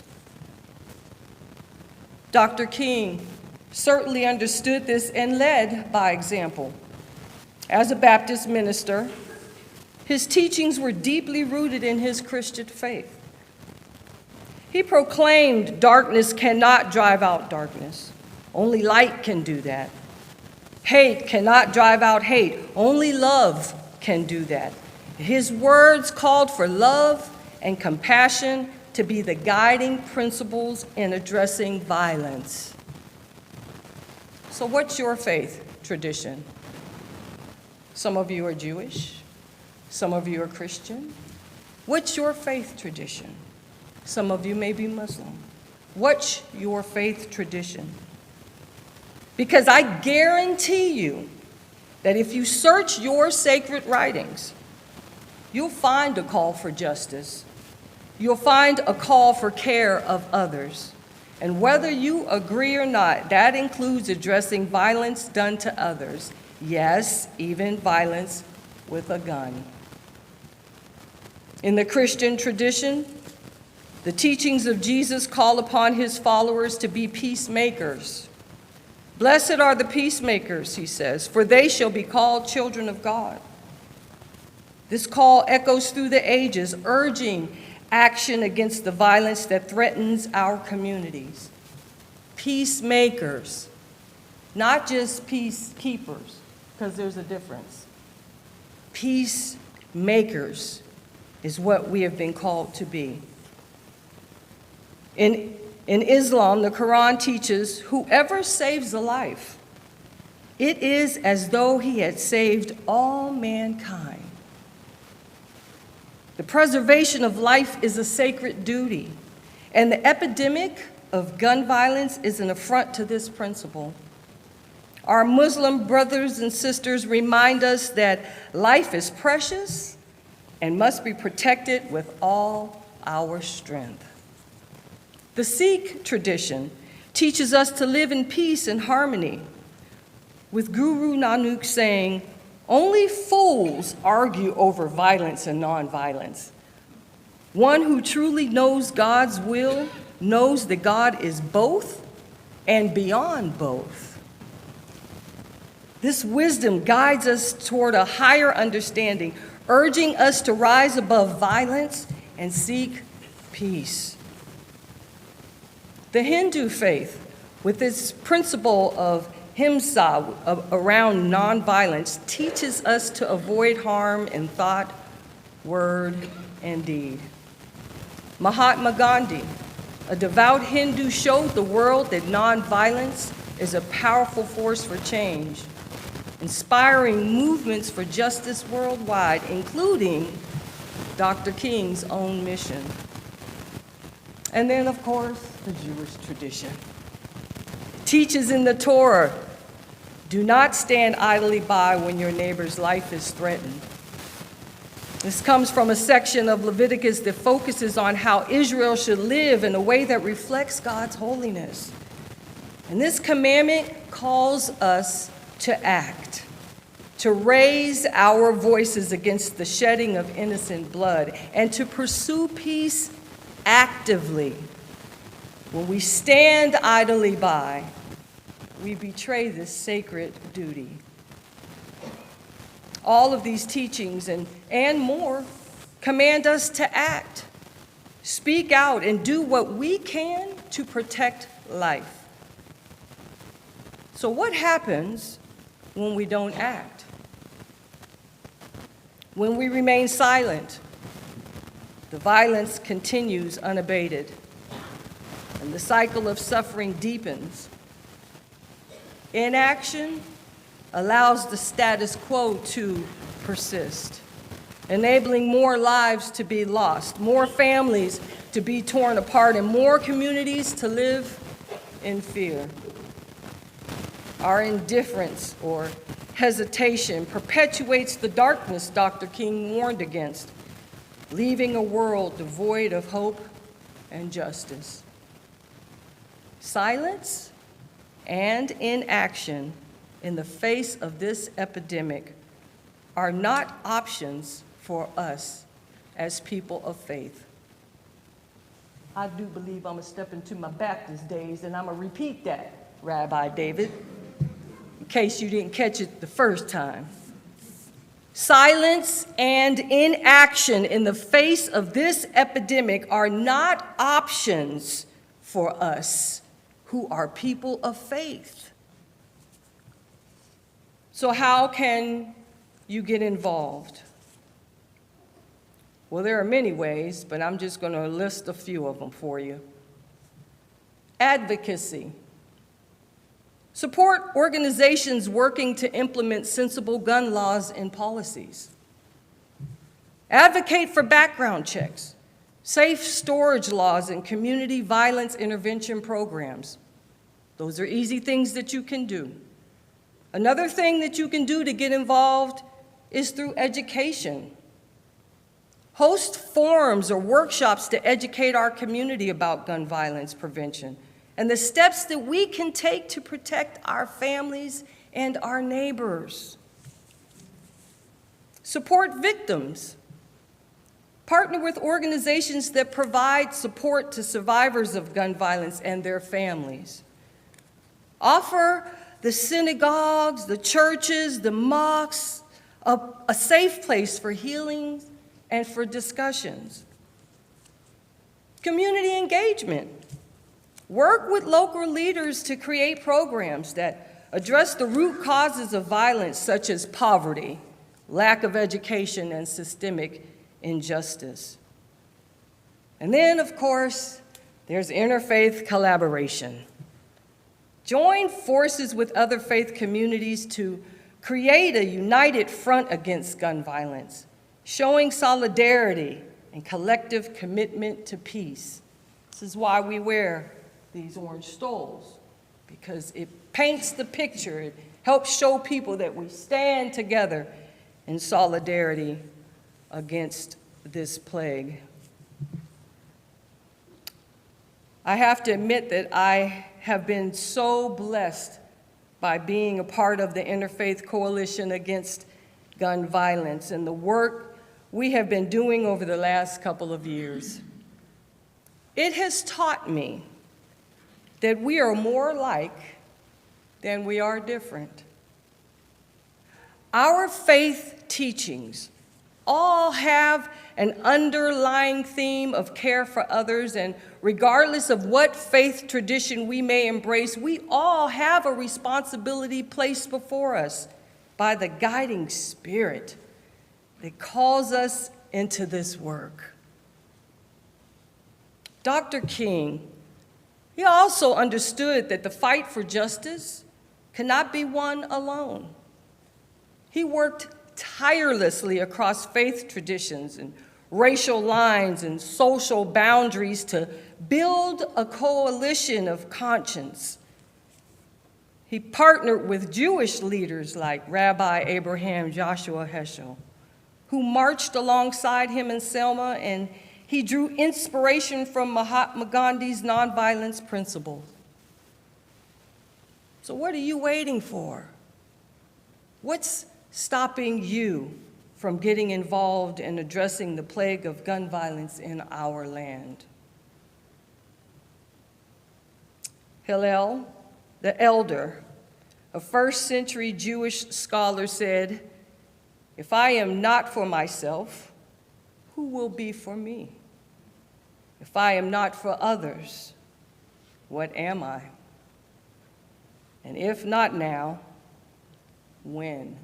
Dr. King certainly understood this and led by example. As a Baptist minister, his teachings were deeply rooted in his Christian faith. He proclaimed darkness cannot drive out darkness. Only light can do that. Hate cannot drive out hate. Only love can do that. His words called for love and compassion to be the guiding principles in addressing violence. So what's your faith tradition? Some of you are Jewish. Some of you are Christian. What's your faith tradition? Some of you may be Muslim. What's your faith tradition? Because I guarantee you that if you search your sacred writings, you'll find a call for justice. You'll find a call for care of others. And whether you agree or not, that includes addressing violence done to others. Yes, even violence with a gun. In the Christian tradition, the teachings of Jesus call upon his followers to be peacemakers. Blessed are the peacemakers, he says, for they shall be called children of God. This call echoes through the ages, urging action against the violence that threatens our communities. Peacemakers, not just peacekeepers, because there's a difference. Peacemakers is what we have been called to be. In Islam, the Quran teaches, whoever saves a life, it is as though he had saved all mankind. The preservation of life is a sacred duty, and the epidemic of gun violence is an affront to this principle. Our Muslim brothers and sisters remind us that life is precious and must be protected with all our strength. The Sikh tradition teaches us to live in peace and harmony, with Guru Nanak saying, only fools argue over violence and nonviolence. One who truly knows God's will knows that God is both and beyond both. This wisdom guides us toward a higher understanding, urging us to rise above violence and seek peace. The Hindu faith, with its principle of himsa around nonviolence, teaches us to avoid harm in thought, word, and deed. Mahatma Gandhi, a devout Hindu, showed the world that nonviolence is a powerful force for change, inspiring movements for justice worldwide, including Dr. King's own mission. And then, of course, the Jewish tradition. It teaches in the Torah, do not stand idly by when your neighbor's life is threatened. This comes from a section of Leviticus that focuses on how Israel should live in a way that reflects God's holiness. And this commandment calls us to act, to raise our voices against the shedding of innocent blood, and to pursue peace actively. When we stand idly by, we betray this sacred duty. All of these teachings and more command us to act, speak out, and do what we can to protect life. So what happens when we don't act? When we remain silent, the violence continues unabated, and the cycle of suffering deepens. Inaction allows the status quo to persist, enabling more lives to be lost, more families to be torn apart, and more communities to live in fear. Our indifference or hesitation perpetuates the darkness Dr. King warned against, leaving a world devoid of hope and justice. Silence and inaction in the face of this epidemic are not options for us as people of faith. I do believe I'm gonna step into my Baptist days, and I'm gonna repeat that, Rabbi David, in case you didn't catch it the first time. Silence and inaction in the face of this epidemic are not options for us who are people of faith. So how can you get involved? Well, there are many ways, but I'm just going to list a few of them for you. Advocacy. Support organizations working to implement sensible gun laws and policies. Advocate for background checks, safe storage laws, and community violence intervention programs. Those are easy things that you can do. Another thing that you can do to get involved is through education. Host forums or workshops to educate our community about gun violence prevention and the steps that we can take to protect our families and our neighbors. Support victims. Partner with organizations that provide support to survivors of gun violence and their families. Offer the synagogues, the churches, the mosques, a safe place for healing and for discussions. Community engagement. Work with local leaders to create programs that address the root causes of violence, such as poverty, lack of education, and systemic injustice. And then, of course, there's interfaith collaboration. Join forces with other faith communities to create a united front against gun violence, showing solidarity and collective commitment to peace. This is why we wear these orange stoles, because it paints the picture. It helps show people that we stand together in solidarity against this plague. I have to admit that I have been so blessed by being a part of the Interfaith Coalition Against Gun Violence and the work we have been doing over the last couple of years. It has taught me that we are more alike than we are different. Our faith teachings all have an underlying theme of care for others, and regardless of what faith tradition we may embrace, we all have a responsibility placed before us by the guiding Spirit that calls us into this work. Dr. King, he also understood that the fight for justice cannot be won alone. He worked tirelessly across faith traditions and racial lines and social boundaries to build a coalition of conscience. He partnered with Jewish leaders like Rabbi Abraham Joshua Heschel, who marched alongside him in Selma, and he drew inspiration from Mahatma Gandhi's nonviolence principles. So what are you waiting for? What's stopping you from getting involved in addressing the plague of gun violence in our land? Hillel, the elder, a first-century Jewish scholar, said, "If I am not for myself, who will be for me? If I am not for others, what am I?" And if not now, when?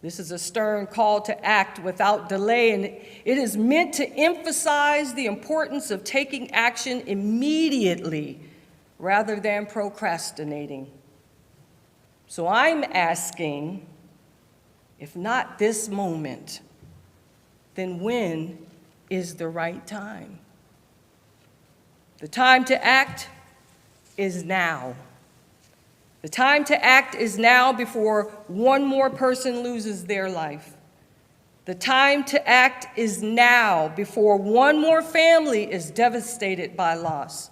This is a stern call to act without delay, and it is meant to emphasize the importance of taking action immediately rather than procrastinating. So I'm asking, if not this moment, then when is the right time? The time to act is now. The time to act is now before one more person loses their life. The time to act is now before one more family is devastated by loss.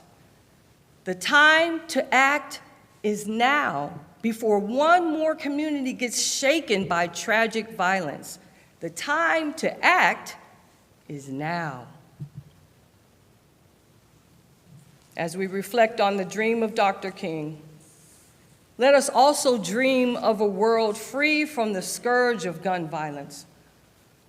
The time to act is now before one more community gets shaken by tragic violence. The time to act is now. As we reflect on the dream of Dr. King, let us also dream of a world free from the scourge of gun violence,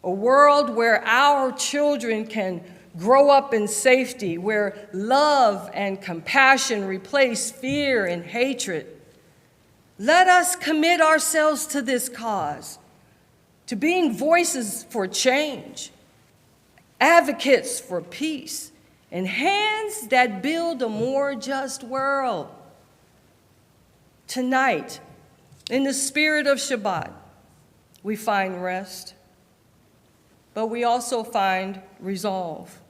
a world where our children can grow up in safety, where love and compassion replace fear and hatred. Let us commit ourselves to this cause, to being voices for change, advocates for peace, and hands that build a more just world. Tonight, in the spirit of Shabbat, we find rest, but we also find resolve.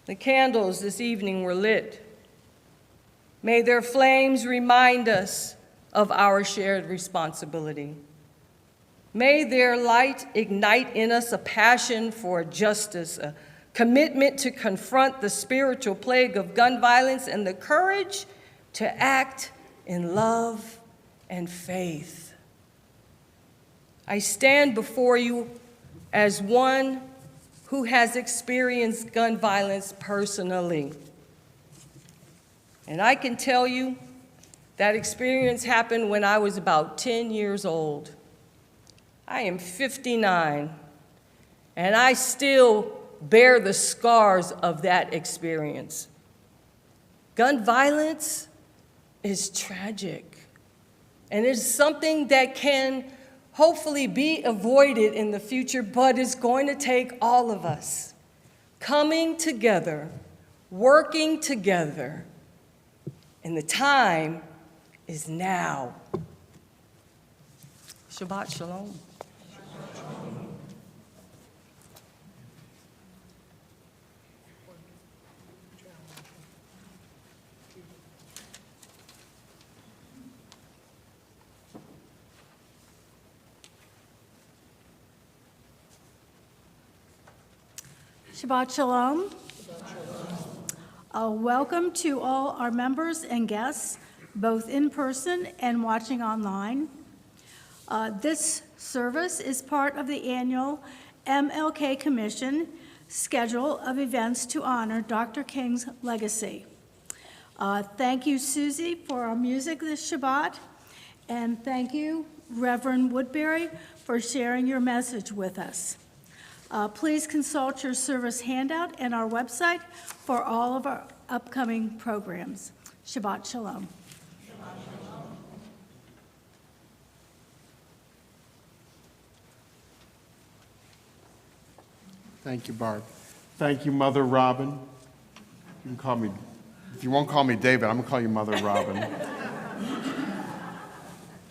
The candles this evening were lit. May their flames remind us of our shared responsibility. May their light ignite in us a passion for justice, a commitment to confront the spiritual plague of gun violence, and the courage to act in love and faith. I stand before you as one who has experienced gun violence personally. And I can tell you that experience happened when I was about 10 years old. I am 59, and I still bear the scars of that experience. Gun violence is tragic, and it's something that can hopefully be avoided in the future, but it's going to take all of us coming together, working together, and the time is now. Shabbat Shalom. Shabbat Shalom. Welcome to all our members and guests, both in person and watching online. This service is part of the annual MLK Commission schedule of events to honor Dr. King's legacy. Thank you, Susie, for our music this Shabbat, and thank you, Reverend Woodbury, for sharing your message with us. Please consult your service handout and our website for all of our upcoming programs. Shabbat Shalom. Thank you, Barb. Thank you, Mother Robin. You can call me, if you won't call me David, I'm gonna call you Mother Robin.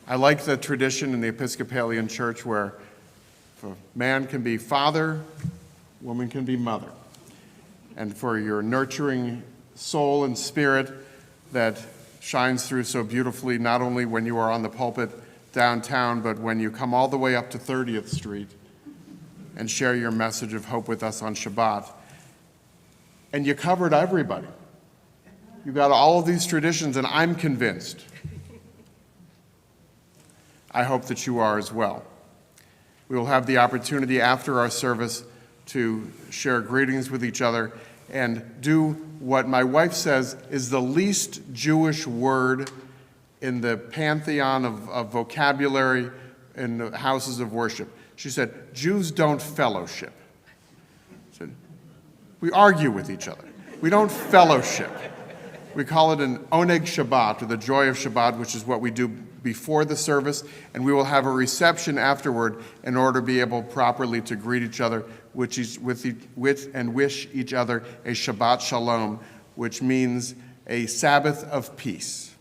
I like the tradition in the Episcopalian Church where a man can be father, woman can be mother. And for your nurturing soul and spirit that shines through so beautifully, not only when you are on the pulpit downtown, but when you come all the way up to 30th Street and share your message of hope with us on Shabbat. And you covered everybody. You got all of these traditions, and I'm convinced. I hope that you are as well. We will have the opportunity after our service to share greetings with each other and do what my wife says is the least Jewish word in the pantheon of vocabulary in the houses of worship. She said, Jews don't fellowship. I said, we argue with each other. We don't fellowship. We call it an Oneg Shabbat, or the joy of Shabbat, which is what we do before the service, and we will have a reception afterward in order to be able properly to greet each other, and wish each other a Shabbat Shalom, which means a Sabbath of peace.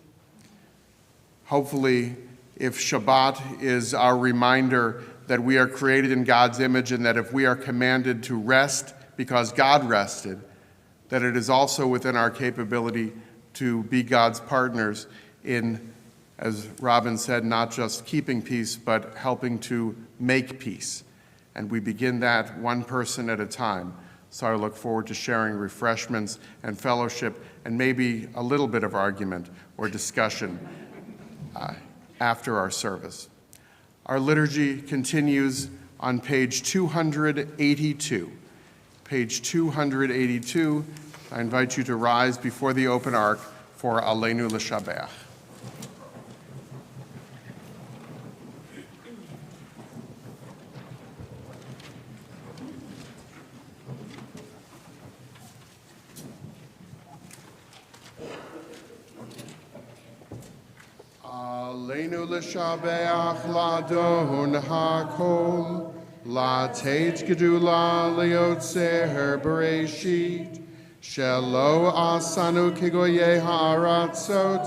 Hopefully, if Shabbat is our reminder that we are created in God's image and that if we are commanded to rest because God rested, that it is also within our capability to be God's partners in, as Robin said, not just keeping peace, but helping to make peace. And we begin that one person at a time. So I look forward to sharing refreshments and fellowship and maybe a little bit of argument or discussion after our service. Our liturgy continues on page 282. Page 282, I invite you to rise before the open ark for Aleinu L'Shabeach. Aleinu L'Shabeach L'Adon HaKol Lateit Gedula Leotzer Bereshit Shelo Asanu Kigoye Ha'aratzot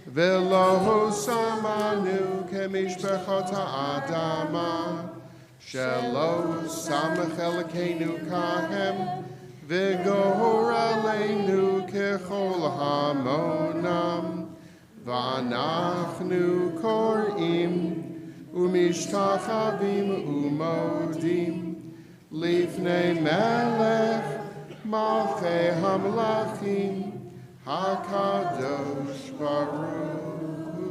Velo Samanu Kemishbechot Ha'adama Shelo Samach Elokeinu Kahem Vigor Aleinu Kechol Hamonam V'anachnu Korim Umishtachavim umodim Lifnei Melech Malchei Hamlachim HaKadosh Baruch Hu.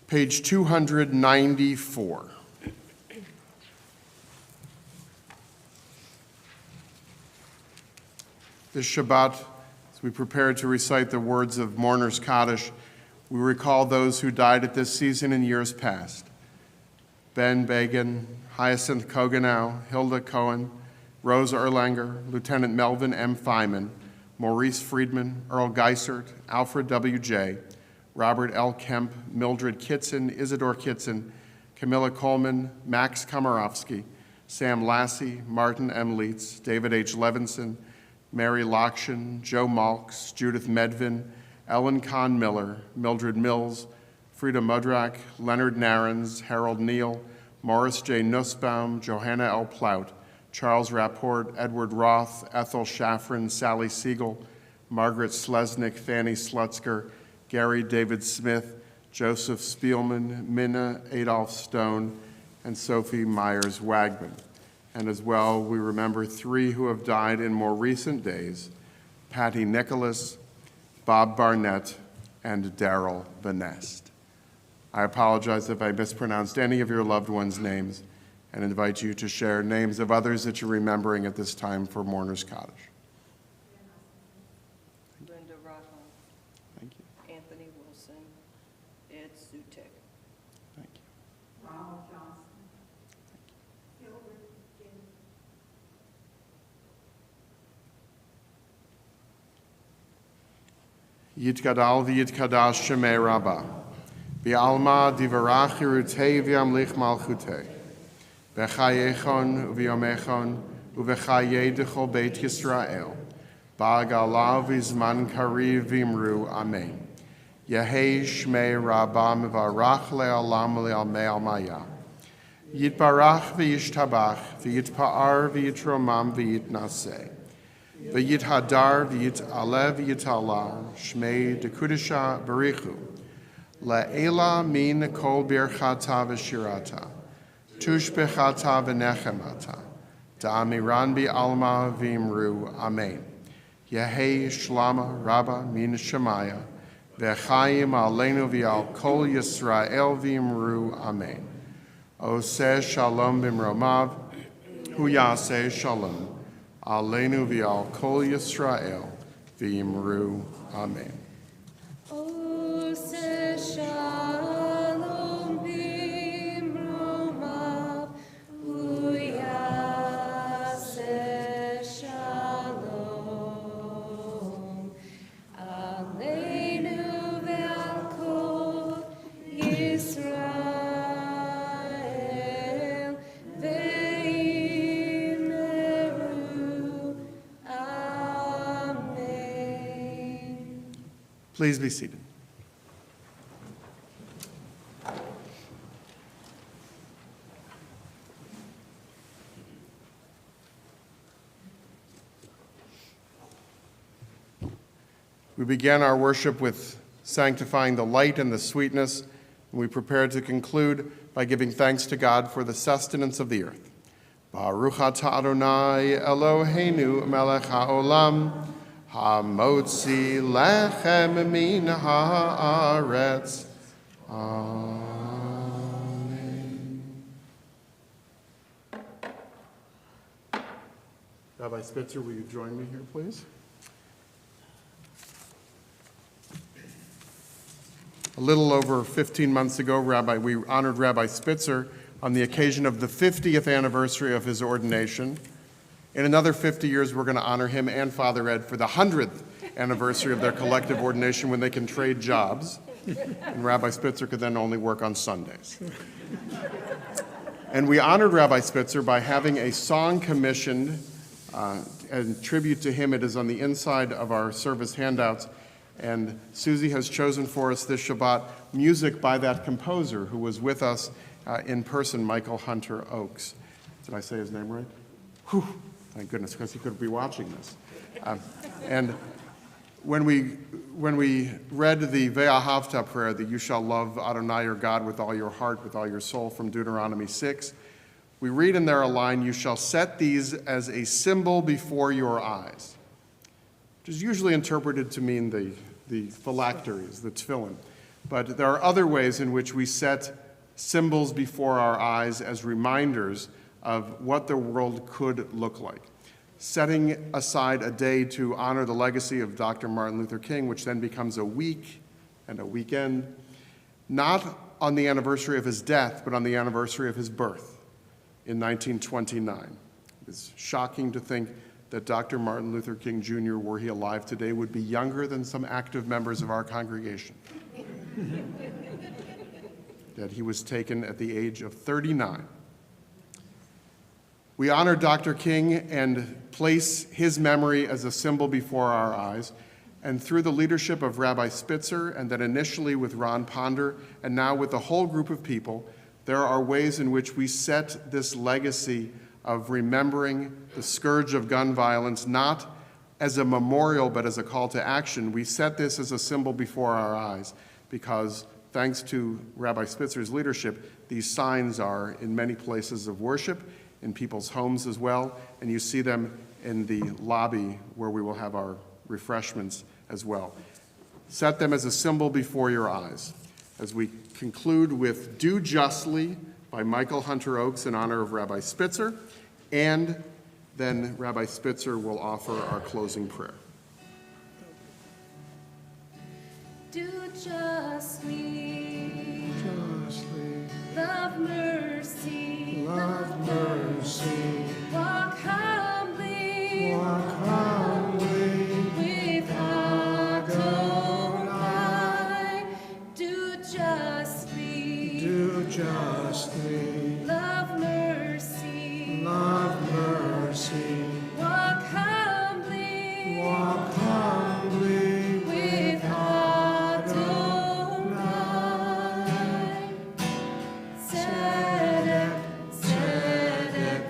Page 294. This Shabbat, as we prepare to recite the words of Mourner's Kaddish, we recall those who died at this season in years past. Ben Bagan, Hyacinth Koganow, Hilda Cohen, Rose Erlanger, Lieutenant Melvin M. Feynman, Maurice Friedman, Earl Geisert, Alfred W.J., Robert L. Kemp, Mildred Kitson, Isidore Kitson, Camilla Coleman, Max Komorowski, Sam Lassie, Martin M. Leitz, David H. Levinson, Mary Lokshin, Joe Malks, Judith Medvin, Ellen Kahn Miller, Mildred Mills, Frida Mudrak, Leonard Narens, Harold Neal, Morris J. Nussbaum, Johanna L. Plout, Charles Rapport, Edward Roth, Ethel Shaffrin, Sally Siegel, Margaret Slesnick, Fanny Slutzker, Gary David Smith, Joseph Spielman, Minna Adolph Stone, and Sophie Myers Wagman. And as well, we remember three who have died in more recent days, Patty Nicholas, Bob Barnett, and Daryl Vanest. I apologize if I mispronounced any of your loved ones' names and invite you to share names of others that you're remembering at this time for Mourner's Kaddish. Linda Rothman, Thank you. Anthony Wilson, Ed Zutek. Thank you. Ronald Johnson. Yitgadal v'yitkadash Shemei Rabbah. V'alma divarach yirutei v'yamlich malchutei. V'chayechon v'yomechon u'v'chayei d'chol beit Yisrael. Ba'agalav v'zman kariv v'imru. Amen. Yehei Shmei Rabbah mevarach le'alam le'almei almaya. Yitbarach v'yishtabach v'yitpa'ar v'yitromam v'yitnaseh. V'yithadar v'yit'aleh v'yit'ala Shmei dekudisha barichu. La'ela min kol birchata v'shirata. Tushbechata v'nechemata. Da'amiran bi alma vimru. Amen. Yehei shlama rabba min shemaya. V'chaim aleinu v'al kol Yisrael vimru. Amen. Oseh shalom bimromav. Hu yaseh shalom. Aleinu v'al kol Yisrael v'imru. Amen. Ose shalom bimromav, uyase shalom. Aleinu ve'al kol Yisrael ve'imru. Amen. Please be seated. We began our worship with sanctifying the light and the sweetness, and we prepare to conclude by giving thanks to God for the sustenance of the earth. Baruch atah Adonai Eloheinu melech haolam, hamotzi lechem min haaretz. Amen. Rabbi Spitzer, will you join me here, please? A little over 15 months ago, we honored Rabbi Spitzer on the occasion of the 50th anniversary of his ordination. In another 50 years, we're going to honor him and Father Ed for the 100th anniversary of their collective ordination when they can trade jobs. And Rabbi Spitzer could then only work on Sundays. And we honored Rabbi Spitzer by having a song commissioned in tribute to him. It is on the inside of our service handouts. And Susie has chosen for us this Shabbat music by that composer who was with us in person, Michael Hunter Oakes. Did I say his name right? Whew, thank goodness, because he could be watching this. And when we read the Ve'ahavta prayer, that you shall love Adonai your God with all your heart, with all your soul, from Deuteronomy 6, we read in there a line, you shall set these as a symbol before your eyes, which is usually interpreted to mean the phylacteries, the tefillin. But there are other ways in which we set symbols before our eyes as reminders of what the world could look like. Setting aside a day to honor the legacy of Dr. Martin Luther King, which then becomes a week and a weekend, not on the anniversary of his death, but on the anniversary of his birth in 1929. It's shocking to think that Dr. Martin Luther King Jr., were he alive today, would be younger than some active members of our congregation. That he was taken at the age of 39. We honor Dr. King and place his memory as a symbol before our eyes, and through the leadership of Rabbi Spitzer, and then initially with Ron Ponder, and now with the whole group of people, there are ways in which we set this legacy of remembering the scourge of gun violence, not as a memorial, but as a call to action. We set this as a symbol before our eyes because, thanks to Rabbi Spitzer's leadership, these signs are in many places of worship, in people's homes as well, and you see them in the lobby where we will have our refreshments as well. Set them as a symbol before your eyes. As we conclude with Do Justly by Michael Hunter Oakes in honor of Rabbi Spitzer, and then Rabbi Spitzer will offer our closing prayer. Do justly, love mercy, walk humbly, with Adonai. Do justly, love mercy, walk humbly, with Adonai. Tzedek, tzedek,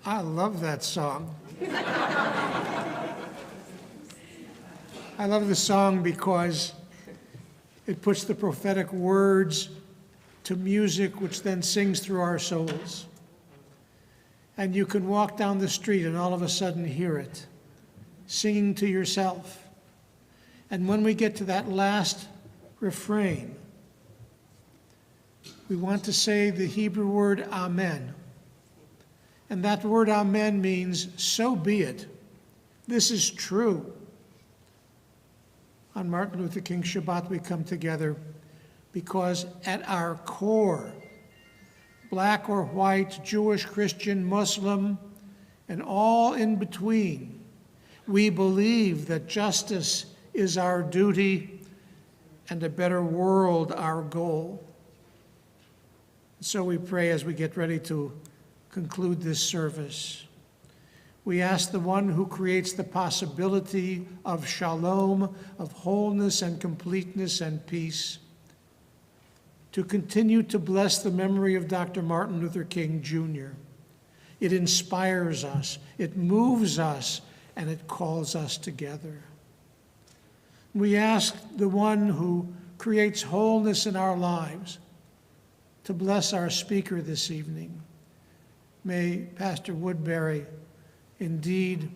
I love that song. I love the song because it puts the prophetic words to music, which then sings through our souls. And you can walk down the street and all of a sudden hear it, singing to yourself. And when we get to that last refrain, we want to say the Hebrew word amen. And that word amen means, so be it. This is true. On Martin Luther King Shabbat, we come together because at our core, black or white, Jewish, Christian, Muslim, and all in between, we believe that justice is our duty and a better world our goal. So we pray as we get ready to conclude this service. We ask the one who creates the possibility of shalom, of wholeness and completeness and peace, to continue to bless the memory of Dr. Martin Luther King Jr. It inspires us, it moves us, and it calls us together. We ask the one who creates wholeness in our lives to bless our speaker this evening. May Pastor Woodbury indeed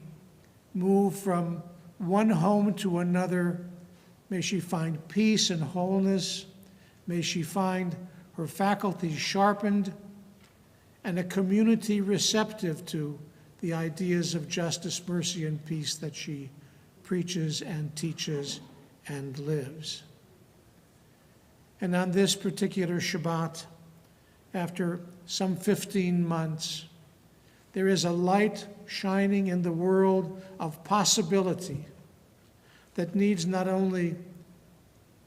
move from one home to another. May she find peace and wholeness. May she find her faculties sharpened and a community receptive to the ideas of justice, mercy, and peace that she preaches and teaches and lives. And on this particular Shabbat, after some 15 months, there is a light shining in the world of possibility that needs not only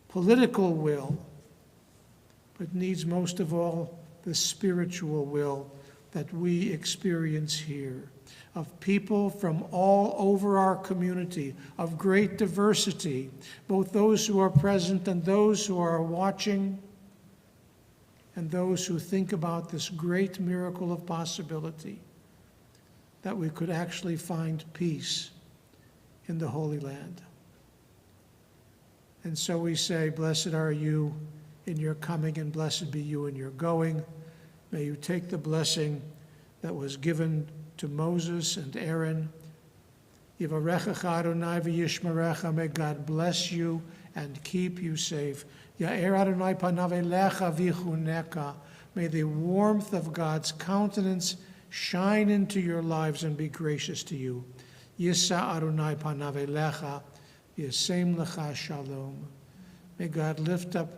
political will, but needs most of all the spiritual will that we experience here, of people from all over our community, of great diversity, both those who are present and those who are watching, and those who think about this great miracle of possibility, that we could actually find peace in the Holy Land. And so we say, blessed are you in your coming, and blessed be you in your going. May you take the blessing that was given to Moses and Aaron. Yivarechecha Adonai v'yishmerecha. May God bless you and keep you safe. Ya'er Adonai panav elecha v'chuneka. May the warmth of God's countenance shine into your lives and be gracious to you. Yisa Adonai panav elecha v'yasem lecha shalom. May God lift up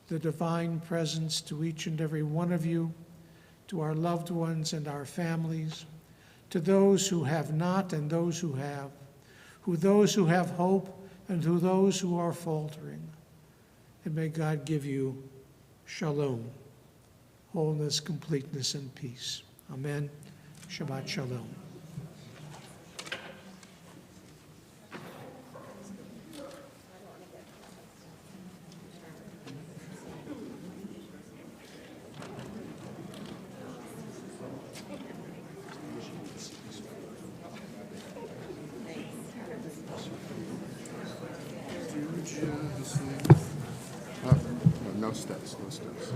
the divine presence to each and every one of you, to our loved ones and our families, to those who have not and those who have, those who have hope and to those who are faltering. And may God give you shalom, wholeness, completeness, and peace. Amen. Shabbat shalom. No steps, no steps.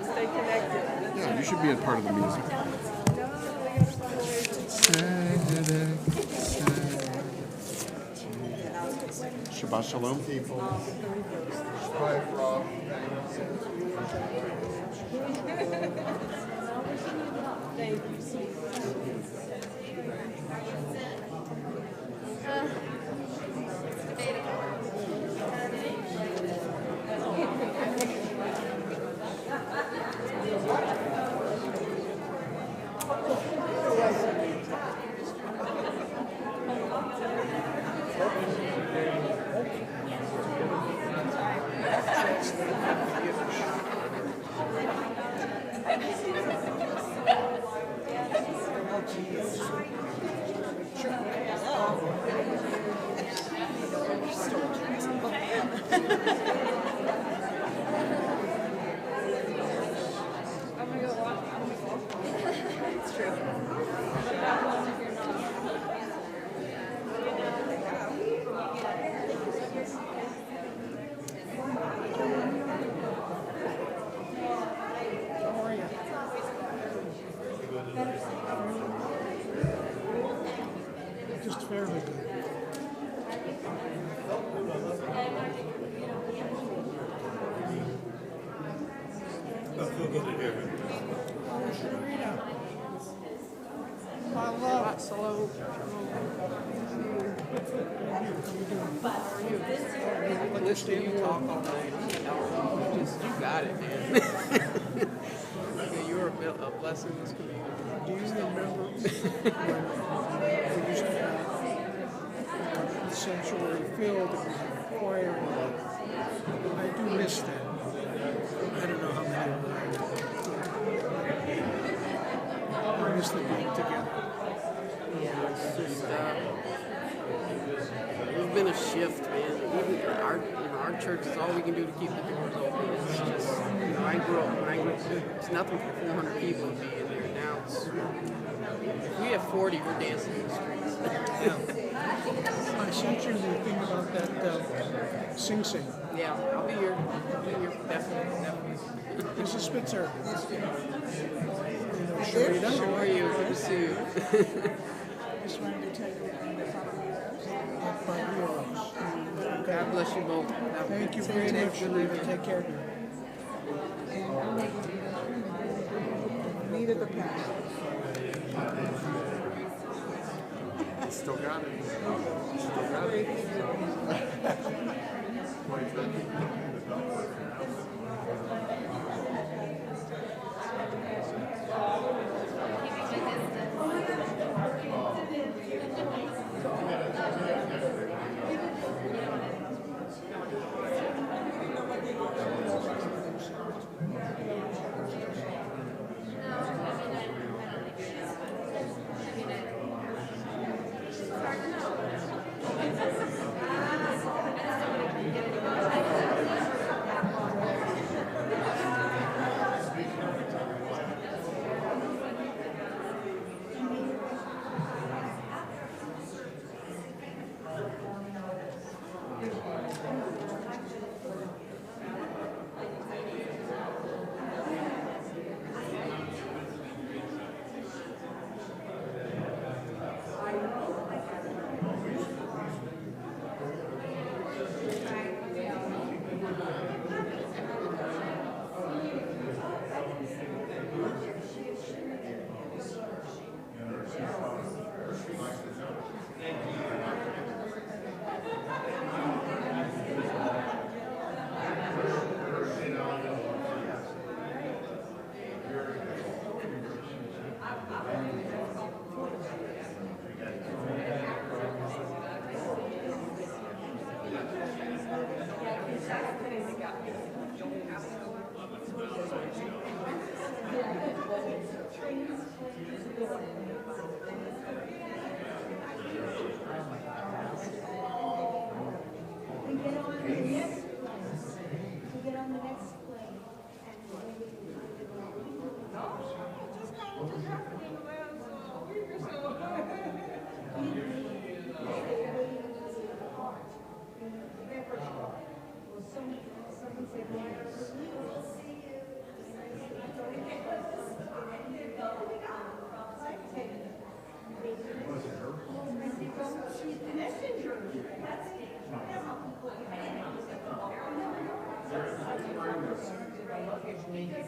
Stay connected. Yeah, you should be a part of the music. Shabbat shalom, people. Thank you. Thank you. How are you? Just fairly good. My love. Hello. Listen, you talk all day. You got it, man. Yeah, you're a blessing in this community. Do you remember when we used to have the sanctuary filled and we had choir? I do miss that. I don't know how many were. I miss the being together. Yeah, it's just, there's been a shift, man. Even our church is all we can do to keep the doors open. It's just, I grew up, it's nothing for 400 people to be in there. Now it's, if we have 40, we're dancing in the streets. I sent you the thing about that Sing Sing. Yeah, I'll be here. Definitely. Mrs. Spitzer. How are you? Good to see you. Just wanted to tell you God bless you both. Thank you very much. Take care. needed the pen. Still got it. Still got it.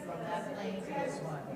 From that lane to this one.